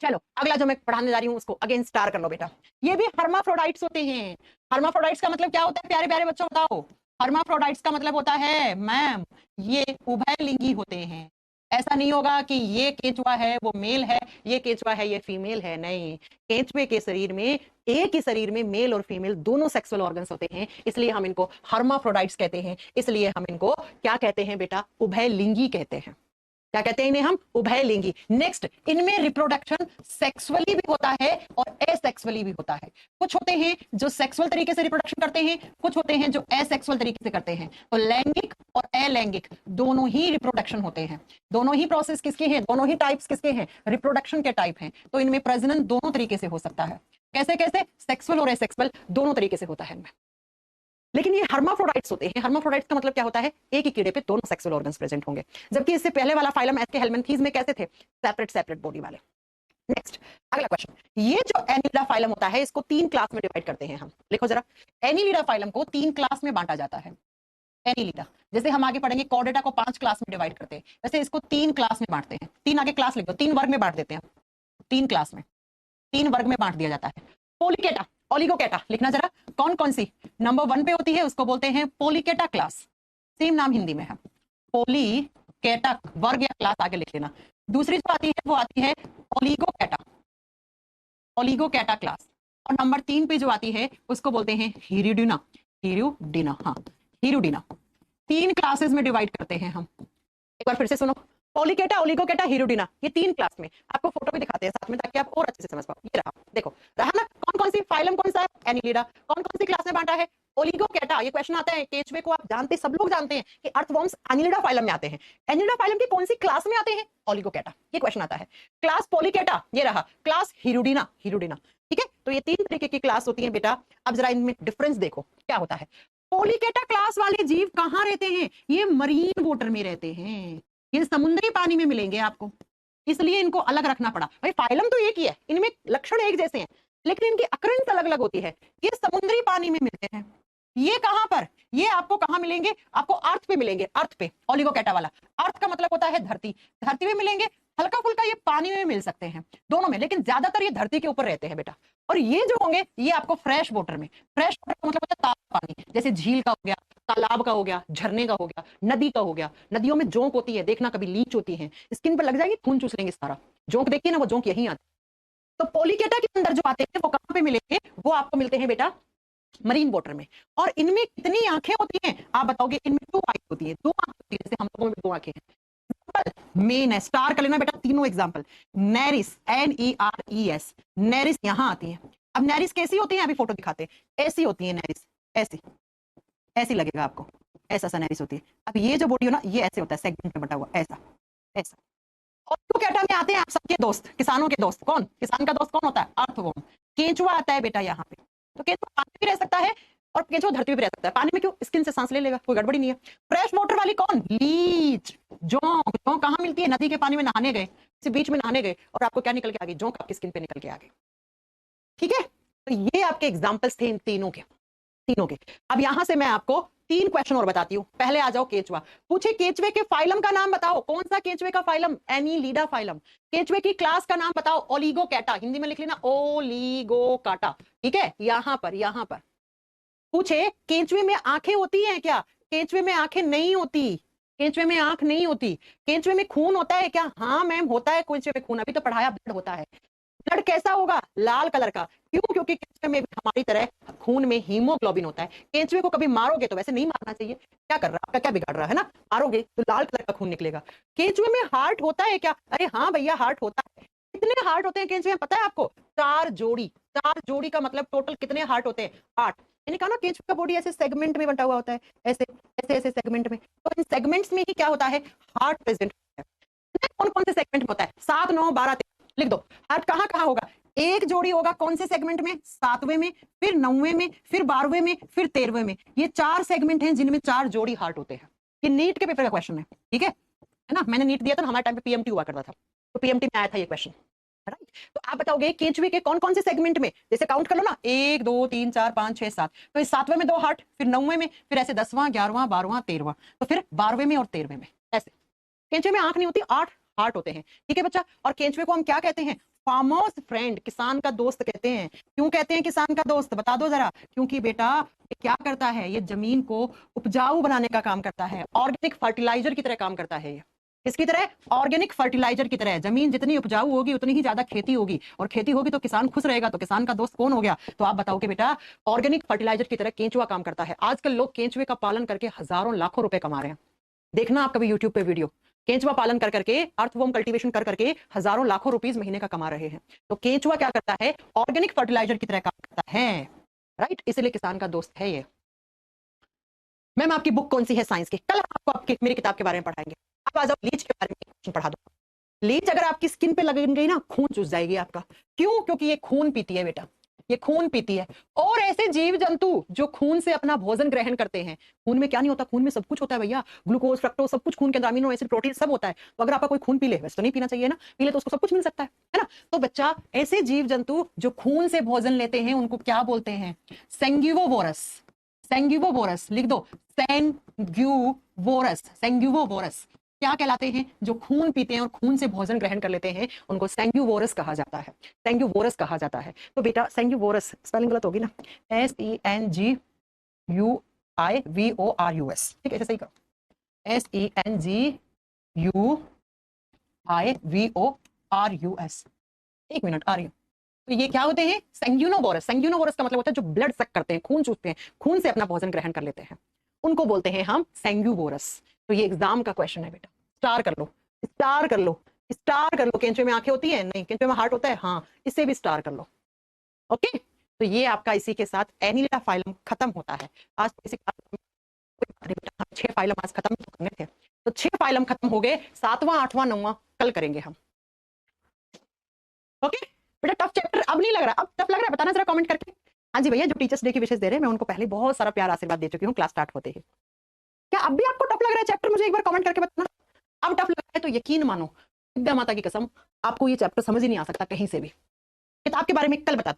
चलो अगला जो मैं पढ़ाने जा रही हूँ उसको अगेन स्टार कर लो बेटा। ये भी हर्माफ्रोडाइट्स होते हैं। हर्माफ्रोडाइट्स का मतलब क्या होता है प्यारे प्यारे बच्चों बताओ? हर्माफ्रोडाइट्स का मतलब होता है मैम ये उभयलिंगी होते हैं। ऐसा नहीं होगा कि ये केंचुआ है वो मेल है, ये केंचुआ है ये फीमेल है, नहीं। केंचुए के शरीर में एक ही शरीर में मेल और फीमेल दोनों सेक्सुअल ऑर्गन्स होते हैं, इसलिए हम इनको हर्माफ्रोडाइट्स कहते हैं। इसलिए हम इनको क्या कहते हैं बेटा? उभयलिंगी कहते हैं। क्या कहते हैं इन्हें हम? उभयलिंगी। नेक्स्ट, इनमें रिप्रोडक्शन सेक्सुअली भी होता है और एसेक्सुअली भी होता है। कुछ होते हैं जो सेक्सुअल तरीके से रिप्रोडक्शन करते हैं, कुछ होते हैं जो एसेक्सुअल तरीके से करते हैं। तो लैंगिक और अलैंगिक दोनों ही रिप्रोडक्शन होते हैं। दोनों ही प्रोसेस किसके हैं? दोनों ही टाइप्स किसके हैं? रिप्रोडक्शन के टाइप हैं। तो इनमें प्रजनन दोनों तरीके से हो सकता है। कैसे कैसे? सेक्सुअल और एसेक्सुअल दोनों तरीके से होता है इनमें। लेकिन ये हर्माफ्रोडाइट्स होते हैं। हर्माफ्रोडाइट्स का मतलब क्या होता है? एक ही कीड़े पे दोनों सेक्सुअल ऑर्गन्स प्रेजेंट होंगे। जबकि इससे पहले वाला फाइलम एस्के हेलमिंथीज में कैसे थे? सेपरेट सेपरेट बॉडी वाले। नेक्स्ट, अगला क्वेश्चन। ये जो एनिलिडा फाइलम होता है इसको 3 क्लास में डिवाइड करते हैं हम। लिखो जरा, एनिलिडा फाइलम को 3 क्लास में बांटा जाता है। एनिलिडा, जैसे हम आगे पढ़ेंगे कॉर्डेटा को 5 क्लास में डिवाइड करते हैं, वैसे इसको 3 क्लास में बांटते हैं। 3 आगे क्लास लिख दो, 3 वर्ग में बांट देते हैं। 3 क्लास में, 3 वर्ग में बांट दिया जाता है। पोलिकेटा, ओलिगोकेटा, लिखना जरा कौन कौन सी। नंबर 1 पे होती है उसको बोलते हैं पोलिकेटा क्लास, सेम नाम हिंदी में है पोलिकेटा, वर्ग या क्लास आगे लिख लेना। दूसरी जो आती है वो आती है ओलिगोकेटा, ओलिगोकेटा क्लास। और नंबर 3 पे जो आती है उसको बोलते हैं हिरुडिना, हिरुडिना, हाँ हिरुडिना। 3 क्लासेस में डिवाइड करते हैं हम। एक बार फिर से सुनो, पोलिकेटा, ओलिगोकेटा, हिरुडिना, ये 3 क्लास में। आपको फोटो भी दिखाते हैं साथ में ताकि आप और अच्छे से समझ पाओ। ये रहा, देखो रहा ना कौन कौन सी फाइलम, कौन सा है? एनिलिडा। कौन कौन सी क्लास में बांटा है? ओलिगोकेटा। ये क्वेश्चन आता है, केचुए को आप जानते, सब लोग जानते हैं कि अर्थवर्म्स एनिलिडा फाइलम में आते हैं। एनिलिडा फाइलम की कौन सी क्लास में आते हैं? ओलिगोकेटा। ये क्वेश्चन आता है। क्लास पोलिकेटा, ये रहा। क्लास हिरुडिना, हिरुडिना। ठीक है, तो ये 3 तरीके की क्लास होती है बेटा। अब जरा इनमें डिफरेंस देखो क्या होता है। पोलिकेटा क्लास वाले जीव कहाँ रहते हैं? ये मरीन वाटर में रहते हैं, ये समुद्री पानी में मिलेंगे आपको, इसलिए इनको अलग रखना पड़ा। भाई फाइलम तो एक ही है, इनमें लक्षण एक जैसे हैं, लेकिन इनकी अकरेंस अलग अलग होती है। ये समुद्री पानी में मिलते हैं, ये कहां पर? ये आपको कहां मिलेंगे? आपको अर्थ पे मिलेंगे, अर्थ पे। ओलिगोकेटा वाला, अर्थ का मतलब होता है धरती, धरती पे मिलेंगे। हल्का फुल्का ये पानी में मिल सकते हैं, दोनों में, लेकिन ज्यादातर ये धरती के ऊपर रहते हैं बेटा। और ये जो होंगे ये आपको फ्रेश वाटर में, फ्रेश वाटर का मतलब होता है ताजा पानी, जैसे झील का हो गया, तालाब का हो गया, झरने का हो गया, नदी का हो गया। नदियों में जोंक होती है, देखना कभी लीच होती है, स्किन पर लग जाएगी, खून चूस लेंगे सारा। जोंक देखिए ना, वो जोंक यहीं आती है। तो पोलिकेटा के अंदर जो आते हैं वो कहां पे मिलेंगे? वो आपको मिलते हैं बेटा मरीन वाटर में। और इनमें कितनी आंखें होती हैं? आप बताओगे। इनमें 2 आंखें होती है, 2 आंखें होती है, जैसे हम लोगों में 2 आंखें हैं। मेन है, स्टार कर लेना बेटा तीनों एग्जांपल। नेरिस, NERES, नेरिस यहां आती है। अब नेरिस कैसी होती है? अभी फोटो दिखाते हैं। ऐसी होती है नेरिस, ऐसी, ऐसी लगेगा आपको, ऐसा सा नेरिस होती है। अब ये जो बॉडी हो ना, ये ऐसे होता है, सेगमेंट में बटा हुआ, ऐसा ऐसा। और कैटा में आते हैं आप सबके दोस्त, किसानों के दोस्त। कौन किसान का दोस्त कौन होता है? अर्थवर्म। केंचुआ आता है बेटा यहाँ पे। तो केंचुआ पानी भी रह सकता है और केंचुआ धरती पे भी रह सकता है। पानी में क्यों? स्किन से सांस ले लेगा, कोई गड़बड़ी नहीं है। फ्रेश वाटर वाली कौन? लीच, जोंक। जोंक कहाँ मिलती है? नदी के पानी में नहाने गए, किसी बीच में नहाने गए और आपको क्या निकल के आ गई? जोंक आपकी स्किन पे निकल के आ गई। ठीक है, तो ये आपके एग्जाम्पल्स थे इन तीनों के, तीनों के। अब यहां से मैं आपको 3 क्वेश्चन और बताती हूं। पहले आ जाओ केचुआ। पूछे केचुए के फाइलम का नाम बताओ। कौन सा केचुए का फाइलम? Annelida phylum. केचुए की क्लास का नाम बताओ। ओलिगोकेटा, हिंदी में लिख लेना ओलिगोकाटा। ठीक है, यहां पर पूछे केचुए में आंखें होती हैं क्या? केचुए में आंखें नहीं होती, केचुए में आंख नहीं होती। केचुए में खून होता है क्या? हाँ मैम होता है केचुए में खून, अभी तो पढ़ाया, ब्लड होता है। ब्लड कैसा होगा? लाल कलर का। क्यों? क्योंकि केंचुए में भी हमारी तरह खून में हीमोग्लोबिन होता है। केंचुए को कभी मारोगे तो वैसे नहीं मारना चाहिए, क्या कर रहा है आपका, क्या बिगाड़ रहा है ना, मारोगे तो लाल कलर का खून निकलेगा। केंचुए में हार्ट होता है क्या? अरे हाँ भैया हार्ट होता है। कितने हार्ट होते हैं केंचुए में पता है आपको? 4 जोड़ी। 4 जोड़ी का मतलब टोटल कितने हार्ट होते हैं? 8। मैंने कहा ना केंचुए का बॉडी ऐसे सेगमेंट में बंटा हुआ होता है, ऐसे ऐसे ऐसे सेगमेंट में। तो इन सेगमेंट्स में ही क्या होता है? हार्ट प्रेजेंट होता है। कौन कौन से सेगमेंट में होता है? 7, 9, 12, 13 लिख दो। हार्ट कहाँ कहाँ होगा? एक जोड़ी होगा कौन से सेगमेंट में? 7वें में, फिर 9वें में, फिर 12वें में, फिर 13वें में। ये 4 सेगमेंट हैं जिनमें 4 जोड़ी हार्ट होते हैं। ये नीट के पेपर का क्वेश्चन है, ठीक है ना? मैंने नीट दिया था, हमारे टाइम पे पीएमटी हुआ करता था, तो पीएमटी में आया था ये क्वेश्चन, राइट? तो आप बताओगे केंचुए के कौन कौन से सेगमेंट में, जैसे काउंट कर लो ना, 1 2 3 4 5 6 7। तो इस 7वें में 2 हार्ट, फिर 9वें में, फिर ऐसे 10वां 11वां 12वां 13वां, तो फिर 12वें में और 13वें में ऐसे। केंचुए में आंख नहीं होती, 8 हार्ट होते हैं, ठीक है बच्चा? और केंचुए को हम क्या कहते हैं? फार्मर्स फ्रेंड, किसान का दोस्त कहते हैं। क्यों कहते हैं किसान का दोस्त, बता दो जरा। क्योंकि बेटा ये क्या करता है, ये जमीन को उपजाऊ बनाने का काम करता है, ऑर्गेनिक फर्टिलाइजर की तरह काम करता है ये। किसकी तरह, ऑर्गेनिक फर्टिलाइजर की तरह। जमीन जितनी उपजाऊ होगी उतनी ही ज्यादा खेती होगी, और खेती होगी तो किसान खुश रहेगा, तो किसान का दोस्त कौन हो गया, तो आप बताओ कि बेटा ऑर्गेनिक फर्टिलाइजर की तरह केंचुआ काम करता है। आजकल लोग केंचुए का पालन करके हजारों लाखों रुपए कमा रहे हैं। देखना आप कभी यूट्यूब पे वीडियो, केंचुआ पालन कर करके, अर्थवर्म कल्टीवेशन कर करके हजारों लाखों रुपीस महीने का कमा रहे हैं। तो केंचुआ क्या करता है, ऑर्गेनिक फर्टिलाइजर की तरह काम करता है, राइट। इसलिए किसान का दोस्त है ये। मैम आपकी बुक कौन सी है साइंस की, कल आपको आपकी मेरी किताब के बारे में पढ़ाएंगे। आप आ जाओ, लीच के बारे में क्वेश्चन पढ़ा दो। लीच अगर आपकी स्किन पे लग गई ना, खून चूस जाएगी आपका। क्यों, क्योंकि ये खून पीती है बेटा, ये खून पीती है। और ऐसे जीव जंतु जो खून से अपना भोजन ग्रहण करते हैं, खून में क्या नहीं होता, खून में सब कुछ होता है भैया, ग्लूकोज फ्रक्टोज सब कुछ खून के अंदर, अमीनो एसिड प्रोटीन सब होता है। तो अगर आपका कोई खून पी ले, वैसे तो नहीं पीना चाहिए ना, पी ले तो उसको सब कुछ मिल सकता है ना। तो बच्चा ऐसे जीव जंतु जो खून से भोजन लेते हैं उनको क्या बोलते हैं, सेंगिवोवोरस। सेंगिवोवोरस लिख दो, सेंगिवोरस, सेंगिवोवोरस क्या कहलाते हैं, जो खून पीते हैं और खून से भोजन ग्रहण कर लेते हैं, उनको सेंगिवोरस कहा जाता है, सेंगिवोरस कहा जाता है। तो बेटा सेंगिवोरस स्पेलिंग गलत होगी ना, SENGUIVORUS, ठीक है, ऐसे सही करो, SENGUIVORUS। एक मिनट आ रही हूँ। तो ये क्या होते हैं, सेंग्यूनोवोरस। सेंग्यूनोवोरस का मतलब होता है जो ब्लड सक करते हैं, खून चूसते हैं, खून से अपना भोजन ग्रहण कर लेते हैं, उनको बोलते हैं हम सेंग्यूवोरस। तो ये एग्जाम का क्वेश्चन है बेटा, स्टार कर लो, स्टार कर लो, स्टार कर लो। केंचुए में आंखें होती है, नहीं, केंचुए में हार्ट होता है, हाँ, इससे भी स्टार कर लो। ओके, तो ये आपका इसी के साथ एनिलिडा फाइलम खत्म होता है। आज इसी बेटा 6 फाइलम आज खत्म करने थे, तो 6 फाइलम खत्म हो गए, 7वां 8वां 9वां कल करेंगे हम। ओके बेटा, टफ चैप्टर अब नहीं लग रहा, अब टफ लग रहा है, बताना जरा कमेंट करके। हाँ जी भैया, जो टीचर्स डे की विशेष दे रहे हैं, मैं उनको पहले बहुत सारा प्यार आशीर्वाद दे चुकी हूँ क्लास स्टार्ट होते ही। क्या अब भी आपको टफ लग रहा है चैप्टर, मुझे एक बार कमेंट करके बताना। अब टफ लग रहा है तो यकीन मानो, विद्या माता की कसम, आपको ये चैप्टर समझ ही नहीं आ सकता कहीं से भी। किताब के बारे में कल बताते हो।